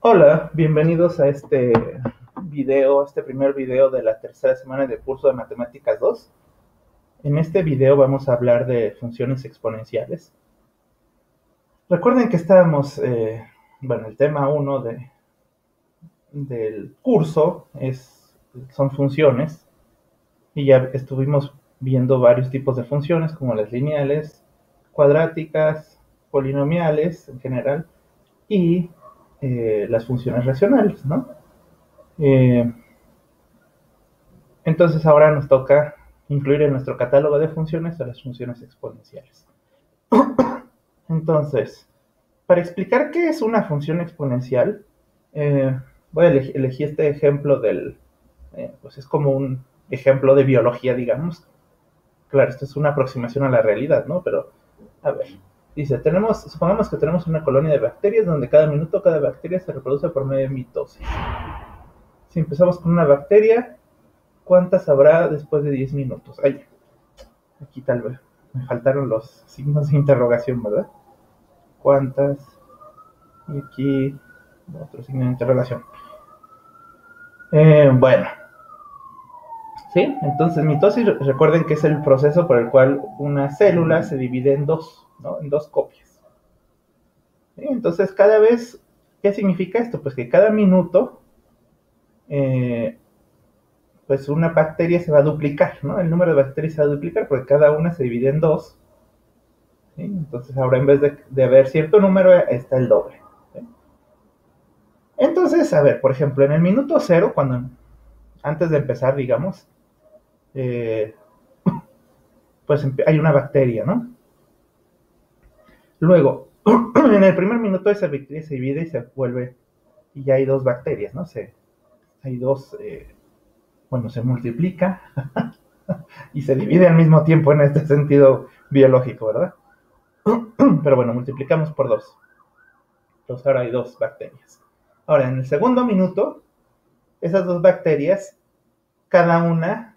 Hola, bienvenidos a este video, este primer video de la tercera semana del curso de Matemáticas 2. En este video vamos a hablar de funciones exponenciales. Recuerden que estábamos, el tema 1 del curso son funciones y ya estuvimos viendo varios tipos de funciones como las lineales, cuadráticas, polinomiales en general y las funciones racionales, ¿no? Eh, Entonces ahora nos toca incluir en nuestro catálogo de funciones a las funciones exponenciales. Entonces, para explicar qué es una función exponencial, voy a elegir este ejemplo pues es como un ejemplo de biología, digamos. Claro, esto es una aproximación a la realidad, ¿no? Pero, a ver, dice, supongamos que tenemos una colonia de bacterias donde cada minuto cada bacteria se reproduce por medio de mitosis. Si empezamos con una bacteria, ¿cuántas habrá después de 10 minutos? Ay, aquí tal vez me faltaron los signos de interrogación, ¿verdad? ¿Cuántas? Y aquí otro signo de interrogación. Bueno, ¿sí? Entonces mitosis, recuerden que es el proceso por el cual una célula se divide en dos, ¿no? En dos copias. ¿Sí? Entonces cada vez, ¿qué significa esto? Pues que cada minuto, pues una bacteria se va a duplicar, ¿no? El número de bacterias se va a duplicar porque cada una se divide en dos. ¿Sí? Entonces ahora en vez de haber cierto número, está el doble. ¿Sí? Entonces, a ver, por ejemplo, en el minuto cero, antes de empezar, digamos, eh, pues hay una bacteria, ¿no? Luego, en el primer minuto esa bacteria se divide y se vuelve, y ya hay dos bacterias, ¿no? Hay dos, se multiplica y se divide al mismo tiempo en este sentido biológico, ¿verdad? Pero bueno, multiplicamos por dos. Entonces ahora hay dos bacterias. Ahora, en el segundo minuto, esas dos bacterias, cada una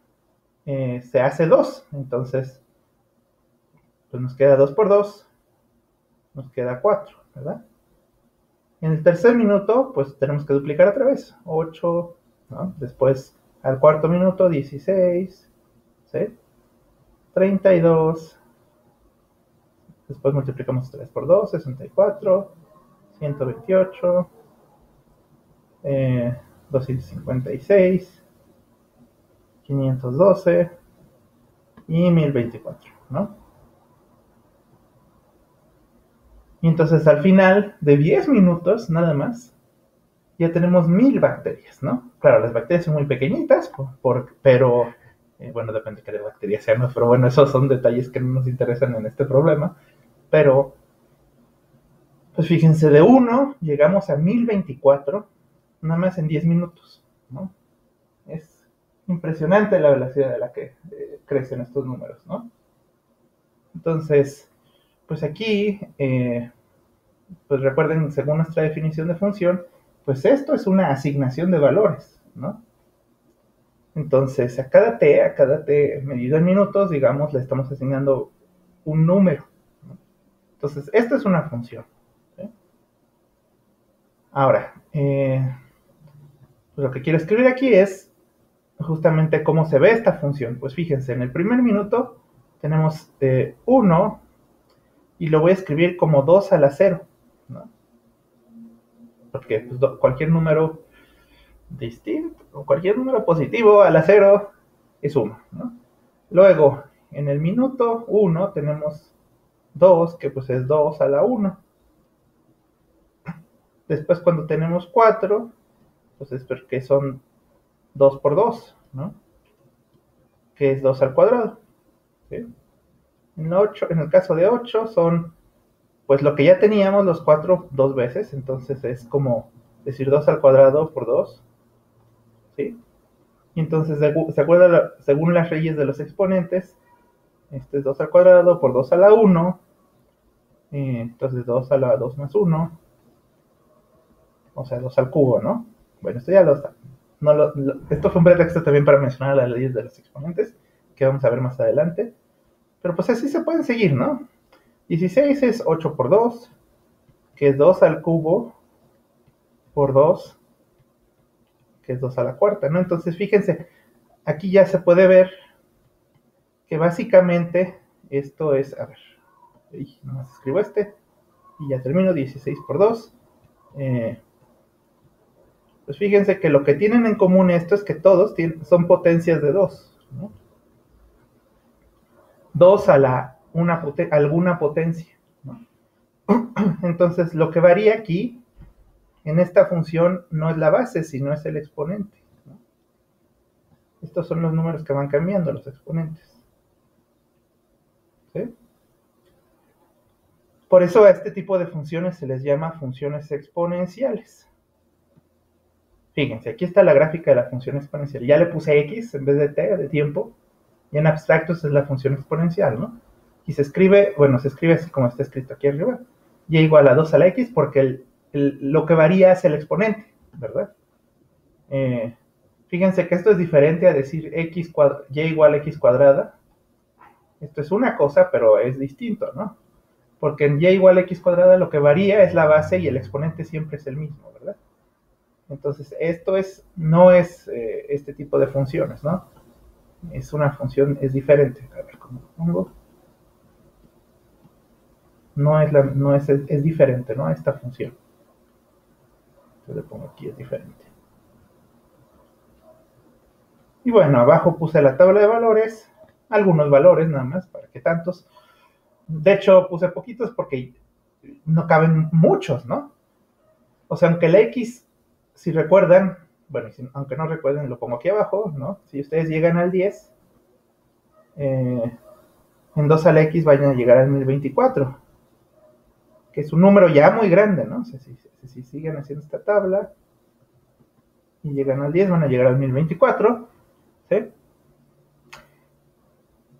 se hace dos. Entonces, pues nos queda 2 por 2, nos queda 4, ¿verdad? En el tercer minuto, pues tenemos que duplicar otra vez, 8, ¿no? Después, al cuarto minuto, 16, ¿sí? 32, después multiplicamos 3 por 2, 64, 128, 256, 512 y 1024, ¿no? Y entonces al final de 10 minutos, nada más, ya tenemos 1000 bacterias, ¿no? Claro, las bacterias son muy pequeñitas, pero, bueno, depende de qué bacterias sean, ¿no? Pero bueno, esos son detalles que no nos interesan en este problema. Pero, pues fíjense, de 1 llegamos a 1024, nada más en 10 minutos, ¿no? Es impresionante la velocidad a la que crecen estos números, ¿no? Entonces, pues aquí, pues recuerden, según nuestra definición de función, pues esto es una asignación de valores, ¿no? Entonces, a cada t medido en minutos, digamos, le estamos asignando un número, ¿no? Entonces, esto es una función, ¿sí? Ahora, lo que quiero escribir aquí es justamente cómo se ve esta función. Pues fíjense, en el primer minuto tenemos 1 y lo voy a escribir como 2 a la 0, ¿no? Porque pues, cualquier número distinto, o cualquier número positivo a la 0 es 1, ¿no? Luego, en el minuto 1 tenemos 2, que pues es 2 a la 1. Después cuando tenemos 4, pues es porque son 2 por 2, ¿no? Que es 2 al cuadrado, ¿sí? En el caso de 8 son, pues lo que ya teníamos, los 4 dos veces, entonces es como decir 2 al cuadrado por 2, ¿sí? Y entonces, ¿se acuerdan? Según las leyes de los exponentes, este es 2 al cuadrado por 2 a la 1, entonces 2 a la 2 más 1, o sea, 2 al cubo, ¿no? Bueno, esto ya lo está. Esto fue un pretexto también para mencionar las leyes de los exponentes, que vamos a ver más adelante. Pero pues así se pueden seguir, ¿no? 16 es 8 por 2, que es 2 al cubo, por 2, que es 2 a la cuarta, ¿no? Entonces, fíjense, aquí ya se puede ver que básicamente esto es, a ver, nomás escribo y ya termino, 16 por 2. Pues fíjense que lo que tienen en común esto es que todos son potencias de 2, ¿no? 2 a la alguna potencia, ¿no? Entonces, lo que varía aquí, en esta función, no es la base, sino es el exponente, ¿no? Estos son los números que van cambiando, los exponentes, ¿sí? Por eso a este tipo de funciones se les llama funciones exponenciales. Fíjense, aquí está la gráfica de la función exponencial. Ya le puse x en vez de t, de tiempo, y en abstractos es la función exponencial, ¿no? Y se escribe, bueno, se escribe así como está escrito aquí arriba, y igual a 2 a la x, porque lo que varía es el exponente, ¿verdad? Fíjense que esto es diferente a decir y igual a x cuadrada. Esto es una cosa, pero es distinto, ¿no? Porque en y igual a x cuadrada lo que varía es la base y el exponente siempre es el mismo, ¿verdad? Entonces, esto no es este tipo de funciones, ¿no? Es una función, es diferente. A ver cómo lo pongo. Es diferente, ¿no? Esta función. Entonces le pongo aquí, es diferente. Y bueno, abajo puse la tabla de valores, algunos valores nada más, para que tantos. De hecho, puse poquitos porque no caben muchos, ¿no? O sea, aunque la x, si recuerdan, bueno, aunque no recuerden, lo pongo aquí abajo, ¿no? Si ustedes llegan al 10, en 2 a la x vayan a llegar al 1024, que es un número ya muy grande, ¿no? O sea, si siguen haciendo esta tabla y llegan al 10, van a llegar al 1024, ¿sí?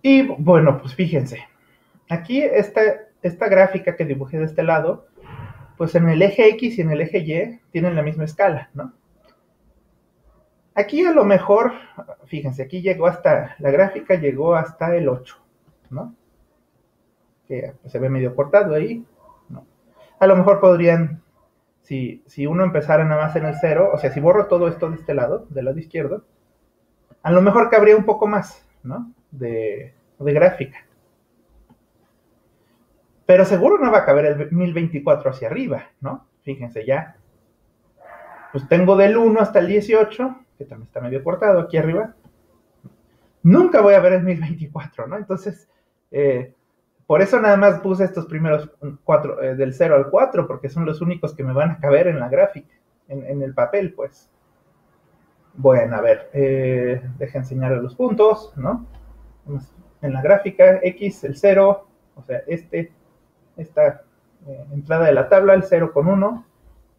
Y bueno, pues fíjense, aquí esta gráfica que dibujé de este lado, pues en el eje X y en el eje Y tienen la misma escala, ¿no? Aquí a lo mejor, fíjense, aquí la gráfica llegó hasta el 8, ¿no? Que pues, se ve medio cortado ahí, ¿no? A lo mejor podrían, si uno empezara nada más en el 0, o sea, si borro todo esto de este lado, del lado izquierdo, a lo mejor cabría un poco más, ¿no? De gráfica. Pero seguro no va a caber el 1024 hacia arriba, ¿no? Fíjense, ya. Pues tengo del 1 hasta el 18, que también está medio cortado aquí arriba. Nunca voy a ver el 1024, ¿no? Entonces, por eso nada más puse estos primeros 4, del 0 al 4, porque son los únicos que me van a caber en la gráfica, en el papel, pues. Bueno, a ver, deja enseñarles los puntos, ¿no? En la gráfica, X, el 0, o sea, esta entrada de la tabla, el 0 con 1,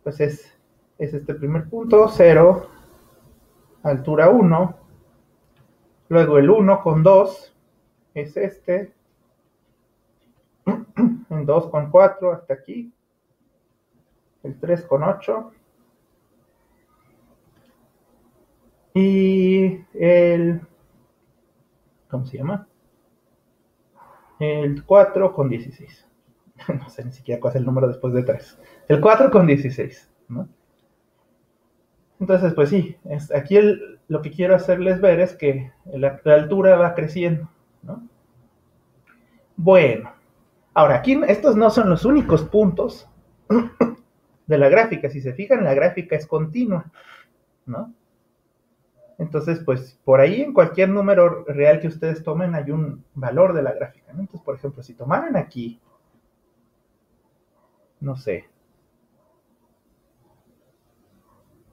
pues es este primer punto, 0, altura 1, luego el 1 con 2, es este, en 2 con 4 hasta aquí, el 3 con 8, y ¿cómo se llama? El 4 con 16. No sé ni siquiera cuál es el número después de 3. El 4 con 16, ¿no? Entonces, pues sí, aquí lo que quiero hacerles ver es que la altura va creciendo, ¿no? Bueno, ahora aquí estos no son los únicos puntos de la gráfica. Si se fijan, la gráfica es continua, ¿no? Entonces, pues por ahí en cualquier número real que ustedes tomen hay un valor de la gráfica, ¿no? Entonces, por ejemplo, si tomaran aquí, no sé,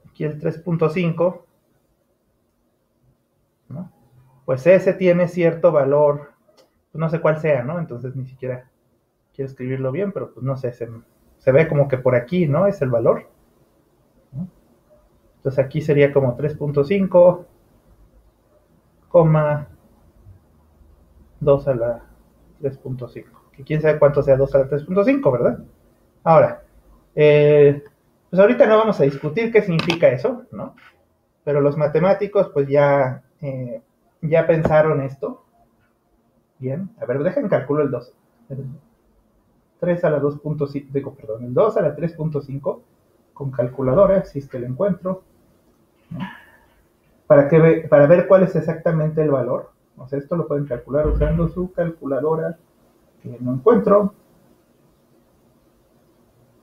aquí el 3.5, ¿no? Pues ese tiene cierto valor, pues no sé cuál sea, ¿no? Entonces ni siquiera quiero escribirlo bien, pero pues no sé, se ve como que por aquí, ¿no? Es el valor, ¿no? Entonces aquí sería como 3.5, 2 a la 3.5, que quién sabe cuánto sea 2 a la 3.5, ¿verdad? Ahora, pues ahorita no vamos a discutir qué significa eso, ¿no? Pero los matemáticos pues ya pensaron esto. Bien, a ver, dejen calculo el 2. El 3 a la 2.5, perdón, el 2 a la 3.5 con calculadora, si es que la encuentro, ¿no? Para ver cuál es exactamente el valor. O sea, esto lo pueden calcular usando su calculadora, que no encuentro.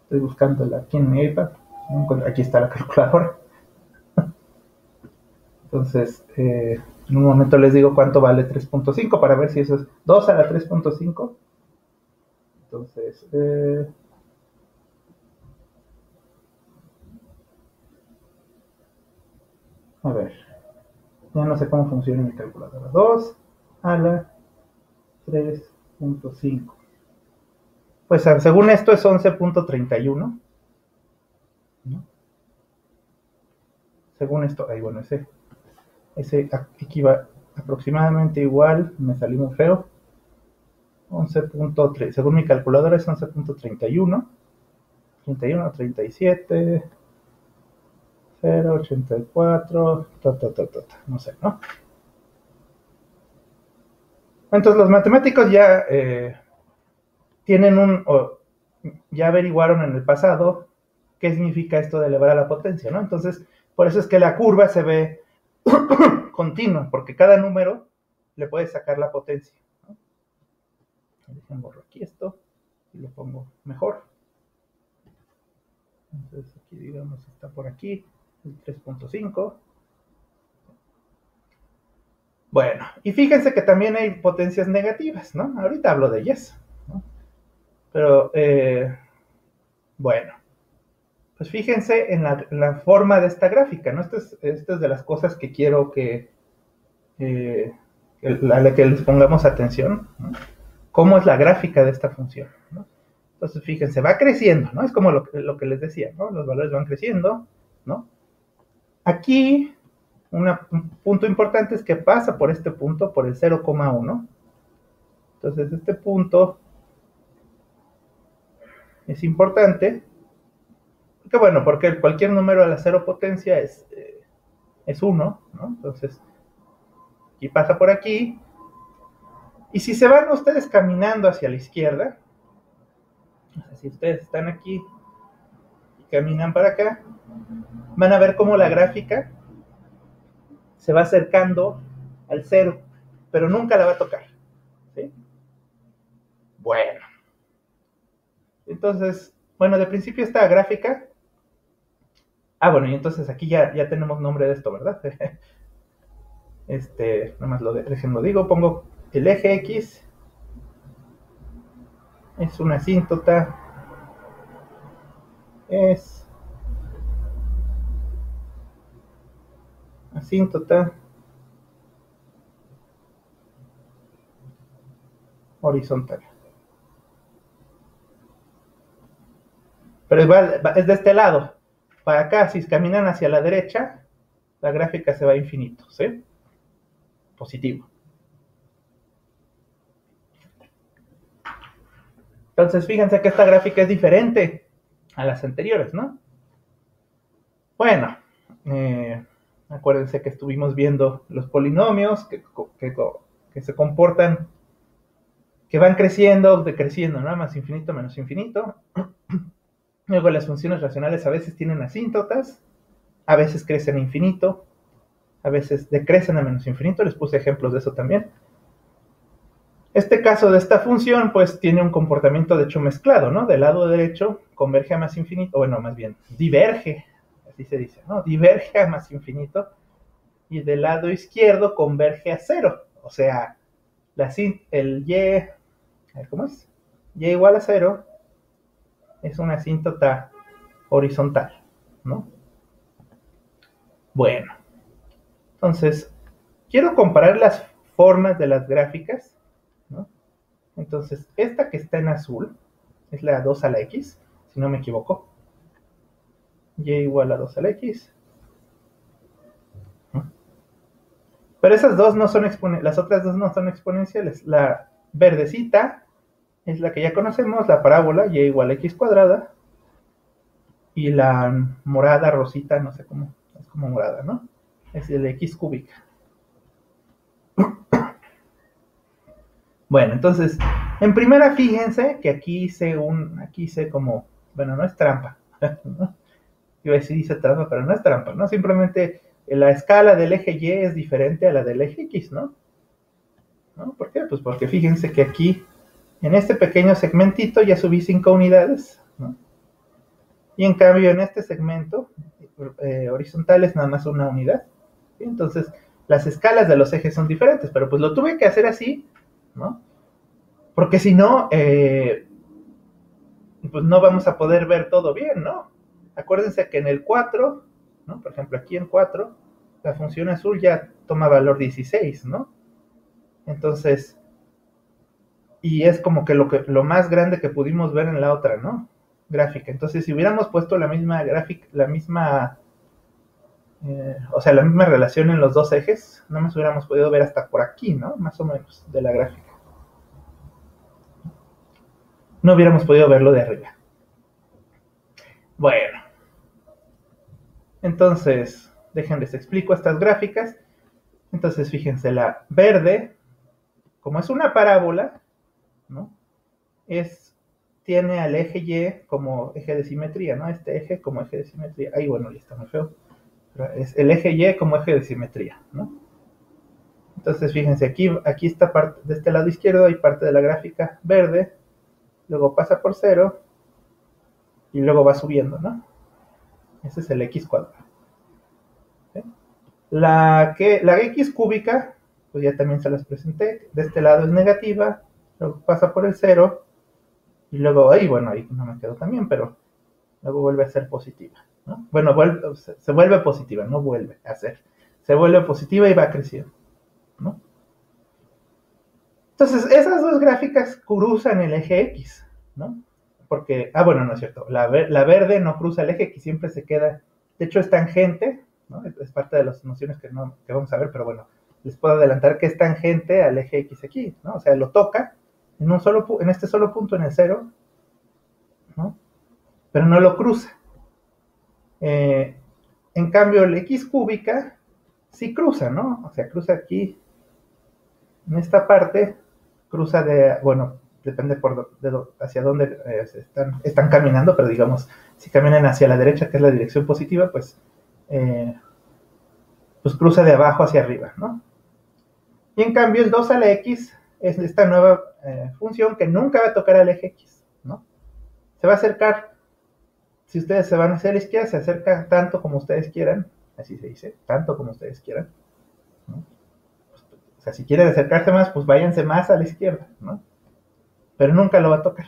Estoy buscándola aquí en mi iPad. No encuentro. Aquí está la calculadora. Entonces, en un momento les digo cuánto vale 3.5 para ver si eso es 2 a la 3.5. Entonces, a ver, ya no sé cómo funciona mi calculadora. 2 a la 3.5. Pues según esto es 11.31, ¿no? Según esto, ahí bueno, ese equivale aproximadamente igual, me salió muy feo, 11.3, según mi calculadora es 11.31, 31, 37, 0, 84, no sé, ¿no? Entonces los matemáticos ya ya averiguaron en el pasado qué significa esto de elevar a la potencia, ¿no? Entonces, por eso es que la curva se ve continua, porque cada número le puede sacar la potencia, ¿no? Déjenme borrar aquí esto y lo pongo mejor. Entonces aquí digamos está por aquí el 3.5. Bueno, y fíjense que también hay potencias negativas, ¿no? Ahorita hablo de ellas, ¿no? Pero, bueno, pues fíjense en la forma de esta gráfica, ¿no? Esto es de las cosas que quiero a la que les pongamos atención, ¿no? ¿Cómo es la gráfica de esta función, ¿no? Entonces, fíjense, va creciendo, ¿no? Es como lo que les decía, ¿no? Los valores van creciendo, ¿no? Aquí, un punto importante es que pasa por este punto, por el 0,1. Entonces, este punto es importante, porque bueno, porque cualquier número a la cero potencia es 1, ¿no? Entonces, aquí pasa por aquí. Y si se van ustedes caminando hacia la izquierda, o sea, si ustedes están aquí y caminan para acá, van a ver cómo la gráfica se va acercando al 0, pero nunca la va a tocar, ¿sí? Bueno, entonces, bueno, de principio esta gráfica, bueno, y entonces aquí ya tenemos nombre de esto, ¿verdad? Nada más déjenlo digo, pongo el eje X, es una asíntota, es asíntota horizontal. Pero igual es de este lado. Para acá, si caminan hacia la derecha, la gráfica se va a infinito, ¿sí? Positivo. Entonces, fíjense que esta gráfica es diferente a las anteriores, ¿no? Bueno, acuérdense que estuvimos viendo los polinomios que se comportan, que van creciendo, decreciendo, ¿no? Más infinito, menos infinito. Luego las funciones racionales a veces tienen asíntotas, a veces crecen a infinito, a veces decrecen a menos infinito. Les puse ejemplos de eso también. Este caso de esta función, pues, tiene un comportamiento de hecho mezclado, ¿no? Del lado derecho converge a más infinito, bueno, más bien, diverge, así se dice, ¿no? Diverge a más infinito, y del lado izquierdo converge a 0. O sea, el y, ¿cómo es? Y igual a 0 es una asíntota horizontal, ¿no? Bueno, entonces, quiero comparar las formas de las gráficas, ¿no? Entonces, esta que está en azul es la 2 a la x, si no me equivoco. Y igual a 2 a la x. Pero esas dos no son exponenciales, las otras dos no son exponenciales. La verdecita es la que ya conocemos, la parábola y igual a x cuadrada. Y la morada, rosita, no sé cómo, es como morada, ¿no? Es el x cúbica. Bueno, entonces, en primera fíjense que aquí hice como, bueno, no es trampa, ¿no? Iba a decir hice trampa, pero no es trampa, ¿no? Simplemente la escala del eje Y es diferente a la del eje X, ¿no? ¿No? ¿Por qué? Pues porque fíjense que aquí, en este pequeño segmentito, ya subí 5 unidades, ¿no? Y en cambio en este segmento horizontal es nada más una unidad. ¿Sí? Entonces, las escalas de los ejes son diferentes, pero pues lo tuve que hacer así, ¿no? Porque si no, pues no vamos a poder ver todo bien, ¿no? Acuérdense que en el 4, ¿no? Por ejemplo, aquí en 4, la función azul ya toma valor 16, ¿no? Entonces, y es como que lo más grande que pudimos ver en la otra, ¿no? Gráfica. Entonces, si hubiéramos puesto la misma gráfica, o sea, la misma relación en los dos ejes, no nos hubiéramos podido ver hasta por aquí, ¿no? Más o menos, de la gráfica. No hubiéramos podido verlo de arriba. Bueno, entonces, déjenles explico estas gráficas. Entonces, fíjense, la verde, como es una parábola, ¿no? Tiene al eje Y como eje de simetría, ¿no? Este eje como eje de simetría. Ay, bueno, ya está muy feo. Pero es el eje Y como eje de simetría, ¿no? Entonces, fíjense, aquí está parte, de este lado izquierdo hay parte de la gráfica verde, luego pasa por 0 y luego va subiendo, ¿no? Ese es el x cuadrado. ¿Sí? La x cúbica, pues ya también se las presenté, de este lado es negativa, luego pasa por el 0 y luego, ahí, bueno, ahí no me quedó también, pero luego vuelve a ser positiva, ¿no? Bueno, se vuelve positiva, no vuelve a ser. Se vuelve positiva y va creciendo, ¿no? Entonces, esas dos gráficas cruzan el eje X, ¿no? Porque, bueno, no es cierto, la verde no cruza el eje X, siempre se queda, de hecho es tangente, ¿no? Es parte de las nociones que vamos a ver, pero bueno, les puedo adelantar que es tangente al eje X aquí, ¿no? O sea, lo toca en este solo punto en el 0, ¿no? Pero no lo cruza. En cambio, el X cúbica sí cruza, ¿no? O sea, cruza aquí, en esta parte, cruza bueno, depende hacia dónde están caminando, pero digamos, si caminan hacia la derecha, que es la dirección positiva, pues cruza de abajo hacia arriba, ¿no? Y en cambio el 2 a la X es esta nueva función que nunca va a tocar al eje X, ¿no? Se va a acercar, si ustedes se van hacia la izquierda, se acerca tanto como ustedes quieran, así se dice, tanto como ustedes quieran, ¿no? O sea, si quieren acercarse más, pues váyanse más a la izquierda, ¿no? Pero nunca lo va a tocar.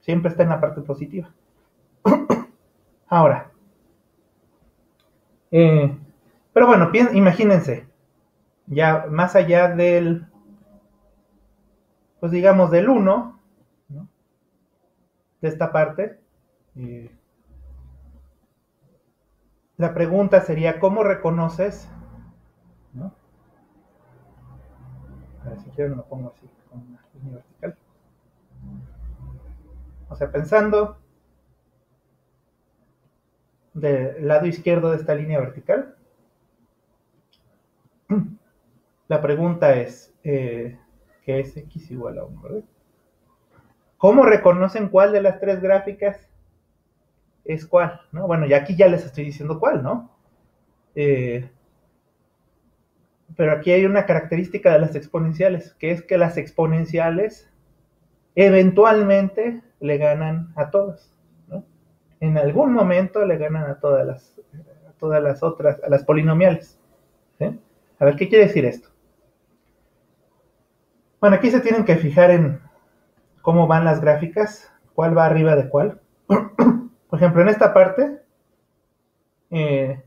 Siempre está en la parte positiva. Ahora, pero bueno, imagínense, ya más allá del, pues digamos del 1, ¿no? De esta parte, la pregunta sería, ¿cómo reconoces? ¿No? A ver si quieren lo pongo así, con una línea vertical. O sea, pensando del lado izquierdo de esta línea vertical, la pregunta es, ¿qué es x igual a 1? ¿Verdad? ¿Cómo reconocen cuál de las tres gráficas es cuál? ¿No? Bueno, ya aquí ya les estoy diciendo cuál, ¿no? Pero aquí hay una característica de las exponenciales, que es que las exponenciales eventualmente le ganan a todas, ¿no? En algún momento le ganan a todas las otras, a las polinomiales, ¿sí? A ver, ¿qué quiere decir esto? Bueno, aquí se tienen que fijar en cómo van las gráficas, cuál va arriba de cuál. Por ejemplo, en esta parte, pues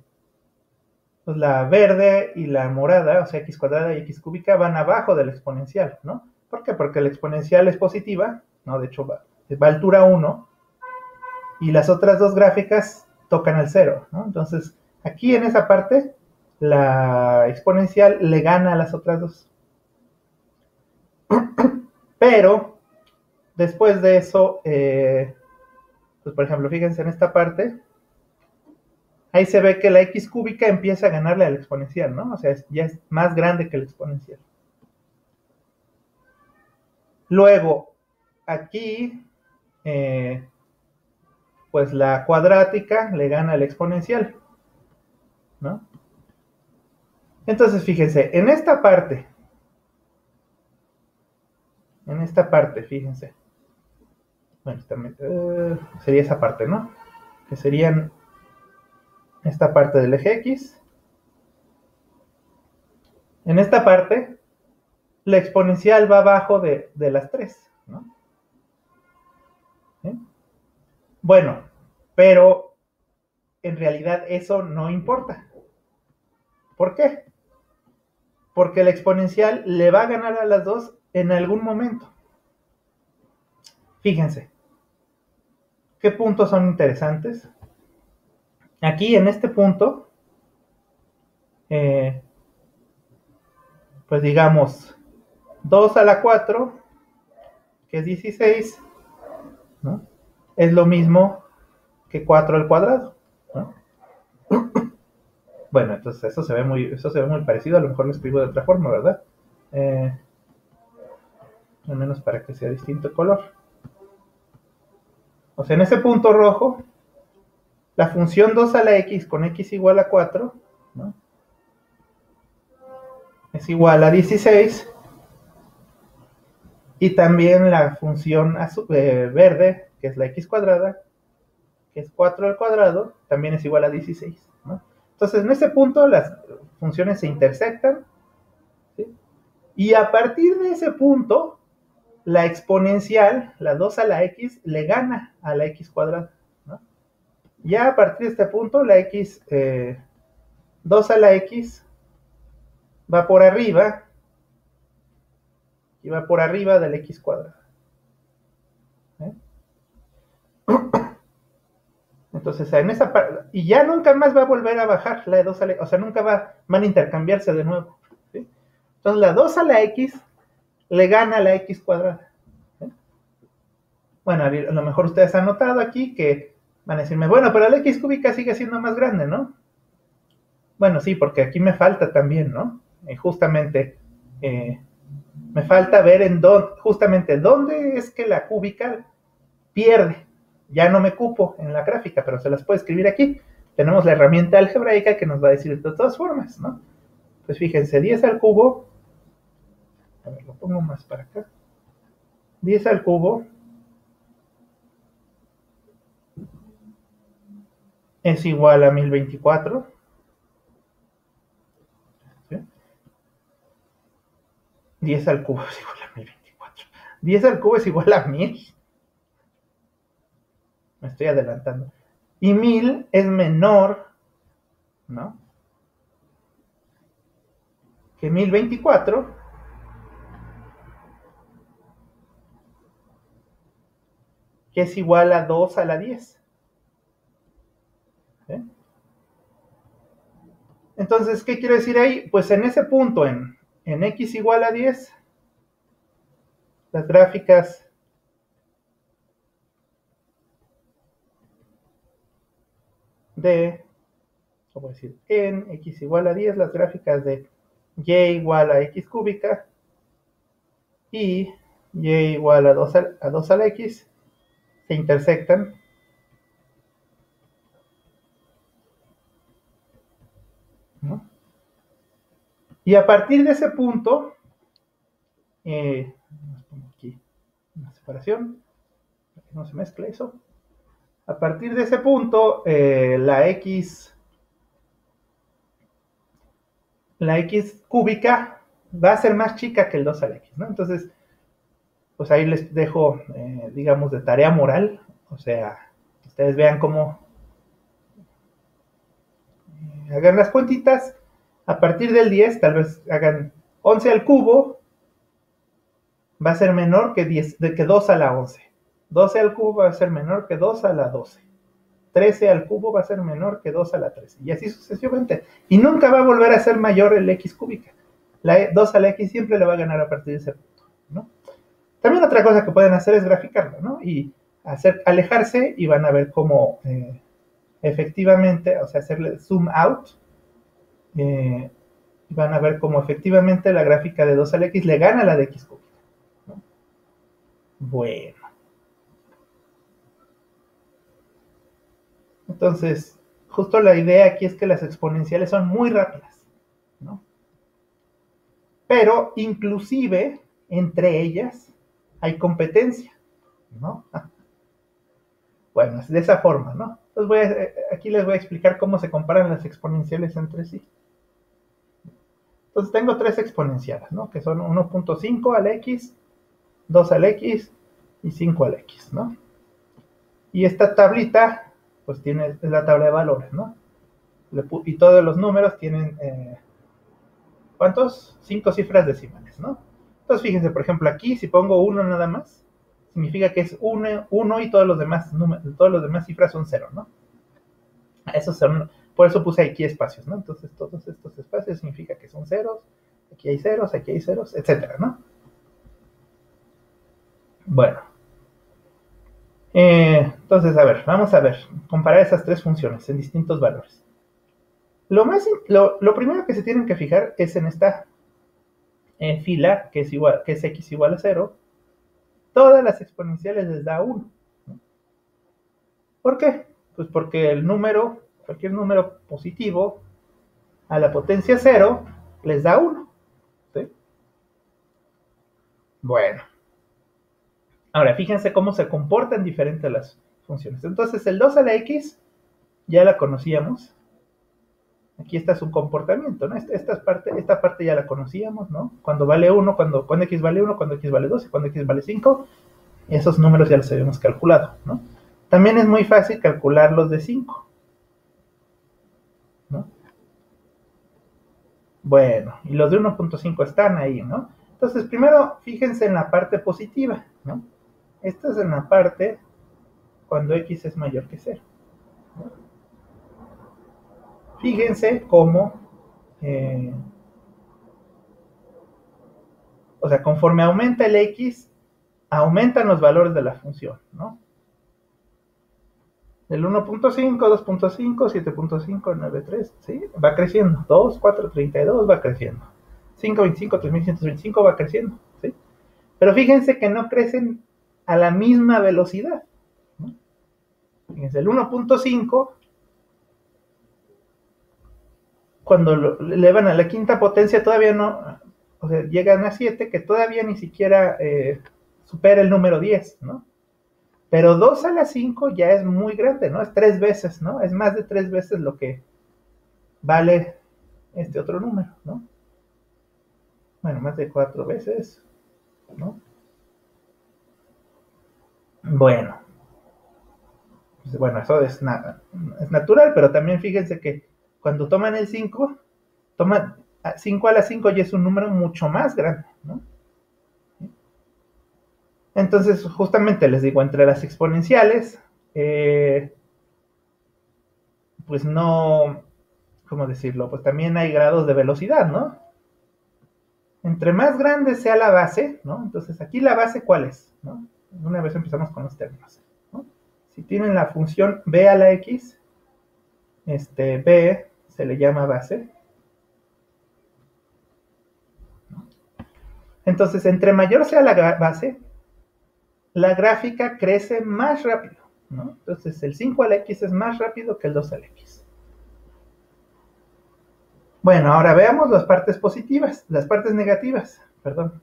la verde y la morada, o sea, x cuadrada y x cúbica, van abajo del exponencial, ¿no? ¿Por qué? Porque la exponencial es positiva, ¿no? De hecho, va a altura 1, y las otras dos gráficas tocan al 0, ¿no? Entonces, aquí en esa parte, la exponencial le gana a las otras dos. Pero, después de eso, pues por ejemplo, fíjense en esta parte, ahí se ve que la x cúbica empieza a ganarle al exponencial, ¿no? O sea, ya es más grande que el exponencial. Luego, aquí, pues la cuadrática le gana a la exponencial, ¿no? Entonces, fíjense, en esta parte, fíjense, bueno, también, sería esa parte, ¿no? Que serían esta parte del eje X. En esta parte, la exponencial va abajo de las 3, ¿no? ¿Sí? Bueno, pero en realidad eso no importa. ¿Por qué? Porque la exponencial le va a ganar a las dos en algún momento. Fíjense, ¿qué puntos son interesantes? Aquí en este punto, pues digamos, 2 a la 4, que es 16, ¿no? Es lo mismo que 4 al cuadrado, ¿no? Bueno, entonces eso se ve muy parecido, a lo mejor lo escribo de otra forma, ¿verdad? Al menos para que sea distinto el color. O sea, en ese punto rojo, la función 2 a la x con x igual a 4, ¿no? Es igual a 16, y también la función verde, que es la x cuadrada, que es 4 al cuadrado, también es igual a 16, ¿no? Entonces, en ese punto las funciones se intersectan, ¿sí? Y a partir de ese punto, la exponencial, la 2 a la x, le gana a la x cuadrada, ¿no? Ya a partir de este punto, la x, 2 a la x va por arriba, y va por arriba del x cuadrado, ¿eh? Entonces, en esa parte, y ya nunca más va a volver a bajar la de 2 a la x, o sea, nunca van a intercambiarse de nuevo, ¿sí? Entonces, la 2 a la x le gana a la x cuadrada, ¿sí? Bueno, a lo mejor ustedes han notado aquí que van a decirme, bueno, pero la x cúbica sigue siendo más grande, ¿no? Bueno, sí, porque aquí me falta también, ¿no? Justamente, me falta ver justamente dónde es que la cúbica pierde. Ya no me cupo en la gráfica, pero se las puedo escribir aquí. Tenemos la herramienta algebraica que nos va a decir de todas formas, ¿no? Pues fíjense, 10 al cubo, a ver, lo pongo más para acá. 10 al cubo es igual a 1024. ¿Sí? 10 al cubo es igual a 1024. 10 al cubo es igual a 1000. Me estoy adelantando. Y 1000 es menor, ¿no?, que 1024, que es igual a 2 a la 10. ¿Sí? Entonces, ¿qué quiero decir ahí? Pues en ese punto, en x igual a 10, las gráficas de, ¿cómo decir? En x igual a 10, las gráficas de y igual a x cúbica y y igual a 2 a la x se intersectan, ¿no? Y a partir de ese punto, pongo aquí una separación para que no se mezcle eso. A partir de ese punto, la x cúbica va a ser más chica que el 2 a la x, ¿no? Entonces, pues ahí les dejo, digamos, de tarea moral, o sea, ustedes vean cómo hagan las cuentitas. A partir del 10, tal vez hagan 11 al cubo, va a ser menor que 2 a la 11. 12 al cubo va a ser menor que 2 a la 12. 13 al cubo va a ser menor que 2 a la 13. Y así sucesivamente. Y nunca va a volver a ser mayor el x cúbica. La 2 a la x siempre le va a ganar a partir de ese punto, ¿no? También otra cosa que pueden hacer es graficarlo, ¿no? Y alejarse y van a ver cómo efectivamente, o sea, hacerle zoom out, van a ver cómo efectivamente la gráfica de 2 a la x le gana a la de x cúbica, ¿no? Bueno. Entonces, justo la idea aquí es que las exponenciales son muy rápidas, ¿no? Pero inclusive entre ellas hay competencia, ¿no? Bueno, es de esa forma, ¿no? Entonces aquí les voy a explicar cómo se comparan las exponenciales entre sí. Entonces tengo tres exponenciales, ¿no? Que son 1.5 al x, 2 al x y 5 al x, ¿no? Y esta tablita, pues es la tabla de valores, ¿no? Y todos los números tienen, ¿cuántos? 5 cifras decimales, ¿no? Entonces fíjense, por ejemplo, aquí si pongo 1 nada más, significa que es 1 y todos los demás cifras son 0, ¿no? Esos son, por eso puse aquí espacios, ¿no? Entonces todos estos espacios significa que son ceros, aquí hay ceros, etcétera, ¿no? Bueno. Entonces, a ver, vamos a ver, comparar esas tres funciones en distintos valores. Lo primero que se tienen que fijar es en esta fila, que es x igual a 0. Todas las exponenciales les da 1, ¿no? ¿Por qué? Pues porque cualquier número positivo a la potencia 0 les da 1, ¿sí? Bueno, ahora fíjense cómo se comportan diferentes las funciones. Entonces el 2 a la x ya la conocíamos. Aquí está su comportamiento, ¿no? Esta parte ya la conocíamos, ¿no? Cuando vale 1, cuando x vale 1, cuando x vale 2 y cuando x vale 5. Esos números ya los habíamos calculado, ¿no? También es muy fácil calcular los de 5, ¿no? Bueno, y los de 1.5 están ahí, ¿no? Entonces, primero, fíjense en la parte positiva, ¿no? Esta es en la parte cuando x es mayor que 0, ¿no? Fíjense cómo, o sea, conforme aumenta el x, aumentan los valores de la función, ¿no? Del 1.5, 2.5, 7.5, 9.3, ¿sí? Va creciendo. 2, 4, 32 va creciendo. 5, 25, 3125 va creciendo, ¿sí? Pero fíjense que no crecen a la misma velocidad, ¿no? Fíjense, el 1.5, cuando lo elevan a la quinta potencia, todavía no, o sea, llegan a 7, que todavía ni siquiera supera el número 10, ¿no? Pero 2 a la 5 ya es muy grande, ¿no? Es 3 veces, ¿no? Es más de 3 veces lo que vale este otro número, ¿no? Bueno, más de 4 veces, ¿no? Bueno, pues bueno, eso es natural, pero también fíjense que cuando toman el 5, toman 5 a la 5 ya es un número mucho más grande, ¿no? Entonces, justamente les digo, entre las exponenciales, pues no, ¿cómo decirlo? Pues también hay grados de velocidad, ¿no? Entre más grande sea la base, ¿no? Entonces, aquí la base, ¿cuál es? ¿No? Una vez empezamos con los términos, ¿no? Si tienen la función b a la x, b se le llama base, ¿no? Entonces, entre mayor sea la base, la gráfica crece más rápido, ¿no? Entonces, el 5 a la x es más rápido que el 2 a la x. Bueno, ahora veamos las partes positivas, las partes negativas, perdón.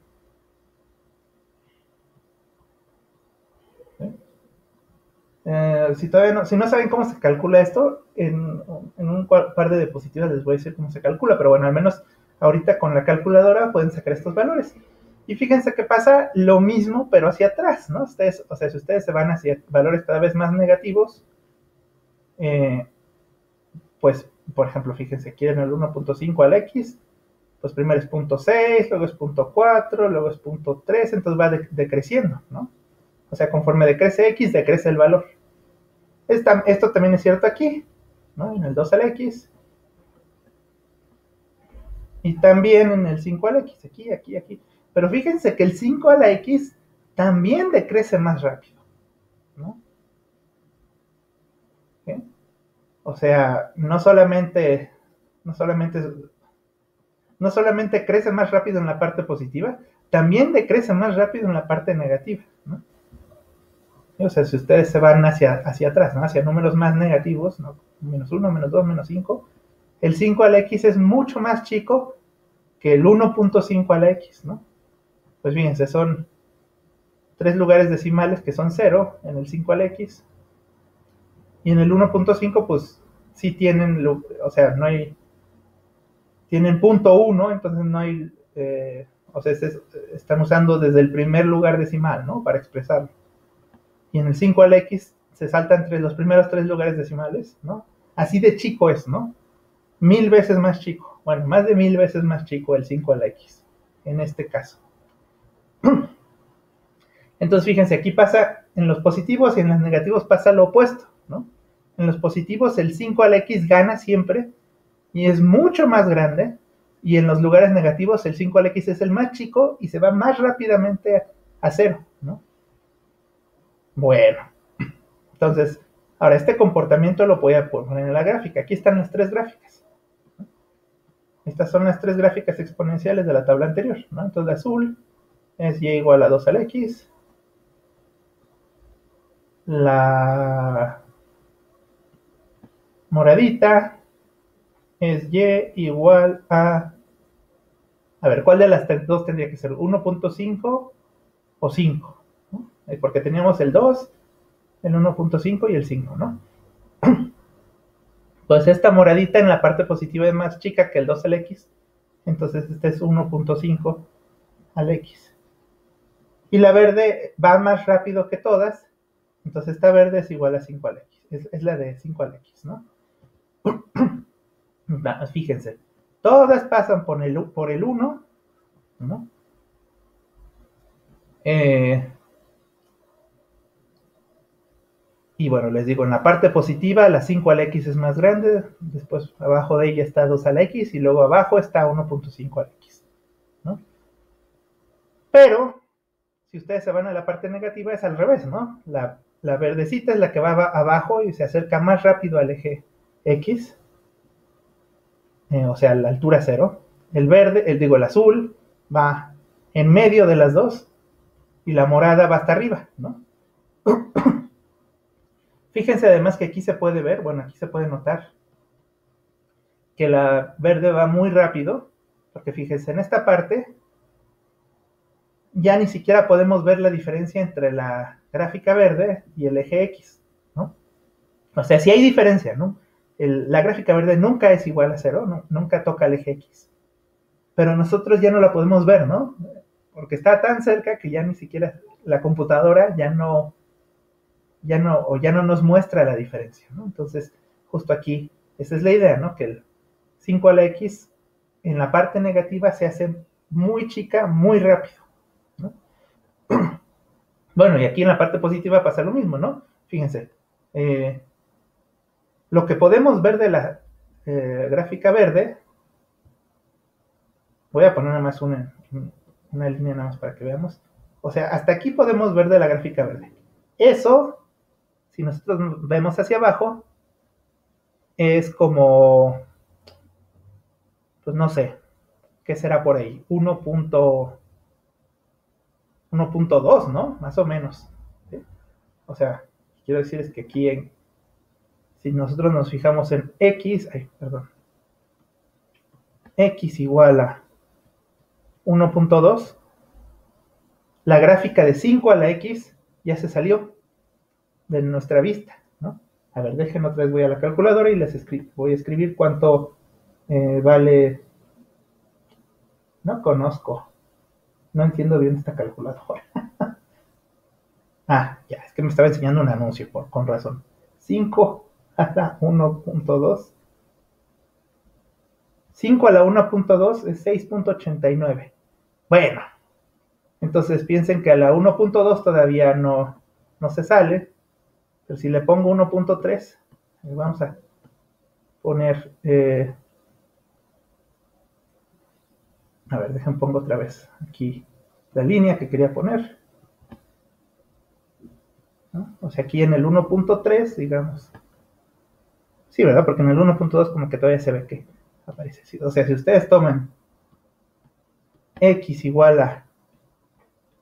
Si no saben cómo se calcula esto, en un par de diapositivas les voy a decir cómo se calcula, pero bueno, al menos ahorita con la calculadora pueden sacar estos valores. Y fíjense que pasa lo mismo, pero hacia atrás, ¿no? O sea, si ustedes se van hacia valores cada vez más negativos, pues, por ejemplo, fíjense, quieren el 1.5 al x, pues primero es 0.6, luego es 0.4, luego es 0.3, entonces va decreciendo, ¿no? O sea, conforme decrece x, decrece el valor. Esto también es cierto aquí, ¿no? En el 2 al x. Y también en el 5 al x, aquí. Pero fíjense que el 5 a la x también decrece más rápido, ¿no? ¿Sí? O sea, no solamente crece más rápido en la parte positiva, también decrece más rápido en la parte negativa, ¿no? O sea, si ustedes se van hacia atrás, ¿no? Hacia números más negativos, ¿no? Menos 1, menos 2, menos 5, el 5 a la x es mucho más chico que el 1.5 a la x, ¿no? Pues fíjense, son 3 lugares decimales que son 0 en el 5 a la x, y en el 1.5 pues sí tienen, o sea, no hay, tienen punto 1, entonces no hay, o sea, están usando desde el primer lugar decimal, ¿no? Para expresarlo. Y en el 5 a la x se salta entre los primeros 3 lugares decimales, ¿no? Así de chico es, ¿no? 1000 veces más chico, bueno, más de 1000 veces más chico el 5 a la x, en este caso. Entonces, fíjense, aquí pasa, en los positivos y en los negativos pasa lo opuesto, ¿no? En los positivos el 5 a la x gana siempre y es mucho más grande, y en los lugares negativos el 5 a la x es el más chico y se va más rápidamente a 0, ¿no? Bueno, entonces, ahora este comportamiento lo voy a poner en la gráfica. Aquí están las 3 gráficas. Estas son las 3 gráficas exponenciales de la tabla anterior, ¿no? Entonces, la azul es y igual a 2 a la x. La moradita es y igual a... A ver, ¿cuál de las dos tendría que ser? ¿1.5 o 5? ¿No? Porque teníamos el 2, el 1.5 y el 5, ¿no? Pues esta moradita en la parte positiva es más chica que el 2 al x, entonces este es 1.5 al x. Y la verde va más rápido que todas, entonces esta verde es igual a 5 al x, es la de 5 al x, ¿no? Fíjense, todas pasan por el 1, ¿no? Y bueno, les digo, en la parte positiva la 5 a la x es más grande, después abajo de ella está 2 a la x y luego abajo está 1.5 a la x, ¿no? Pero, si ustedes se van a la parte negativa es al revés, ¿no? La verdecita es la que va abajo y se acerca más rápido al eje x, o sea, a la altura 0. El verde, el azul va en medio de las dos y la morada va hasta arriba, ¿no? Fíjense además que aquí se puede ver, bueno, aquí se puede notar que la verde va muy rápido, porque fíjense, en esta parte ya ni siquiera podemos ver la diferencia entre la gráfica verde y el eje X, ¿no? O sea, sí hay diferencia, ¿no? La gráfica verde nunca es igual a 0, ¿no? Nunca toca el eje X. Pero nosotros ya no la podemos ver, ¿no? Porque está tan cerca que ya ni siquiera la computadora ya no nos muestra la diferencia, ¿no? Entonces, justo aquí, esa es la idea, ¿no? Que el 5 a la x en la parte negativa se hace muy chica, muy rápido, ¿no? Bueno, y aquí en la parte positiva pasa lo mismo, ¿no? Fíjense, lo que podemos ver de la gráfica verde, voy a poner nada más una línea nada más para que veamos. O sea, hasta aquí podemos ver de la gráfica verde. Eso, si nosotros vemos hacia abajo, es como, pues no sé, ¿qué será por ahí? 1.2, ¿no? Más o menos. ¿Sí? O sea, quiero decir es que aquí, si nosotros nos fijamos en x, x igual a 1.2, la gráfica de 5 a la x ya se salió de nuestra vista, ¿no? A ver, déjenme otra vez, voy a la calculadora y voy a escribir cuánto vale. No conozco, no entiendo bien esta calculadora. Ya, es que me estaba enseñando un anuncio, con razón. 5 a la 1.2. 5 a la 1.2 es 6.89. Bueno, entonces piensen que a la 1.2 todavía no se sale, pero si le pongo 1.3, vamos a poner, a ver, déjenme pongo otra vez aquí la línea que quería poner, ¿no? O sea, aquí en el 1.3, digamos, sí, ¿verdad? Porque en el 1.2 como que todavía se ve que aparece así. O sea, si ustedes toman x igual a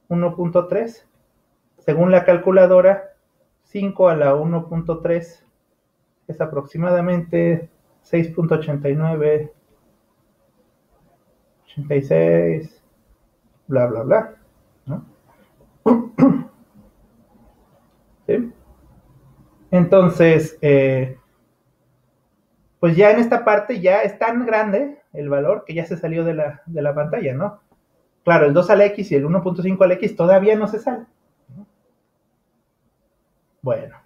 1.3, según la calculadora, 5 a la 1.3 es aproximadamente 6.89, 86, bla, bla, bla, ¿no? ¿Sí? Entonces, pues ya en esta parte ya es tan grande el valor que ya se salió de la pantalla, ¿no? Claro, el 2 al X y el 1.5 al X todavía no se sale. Bueno,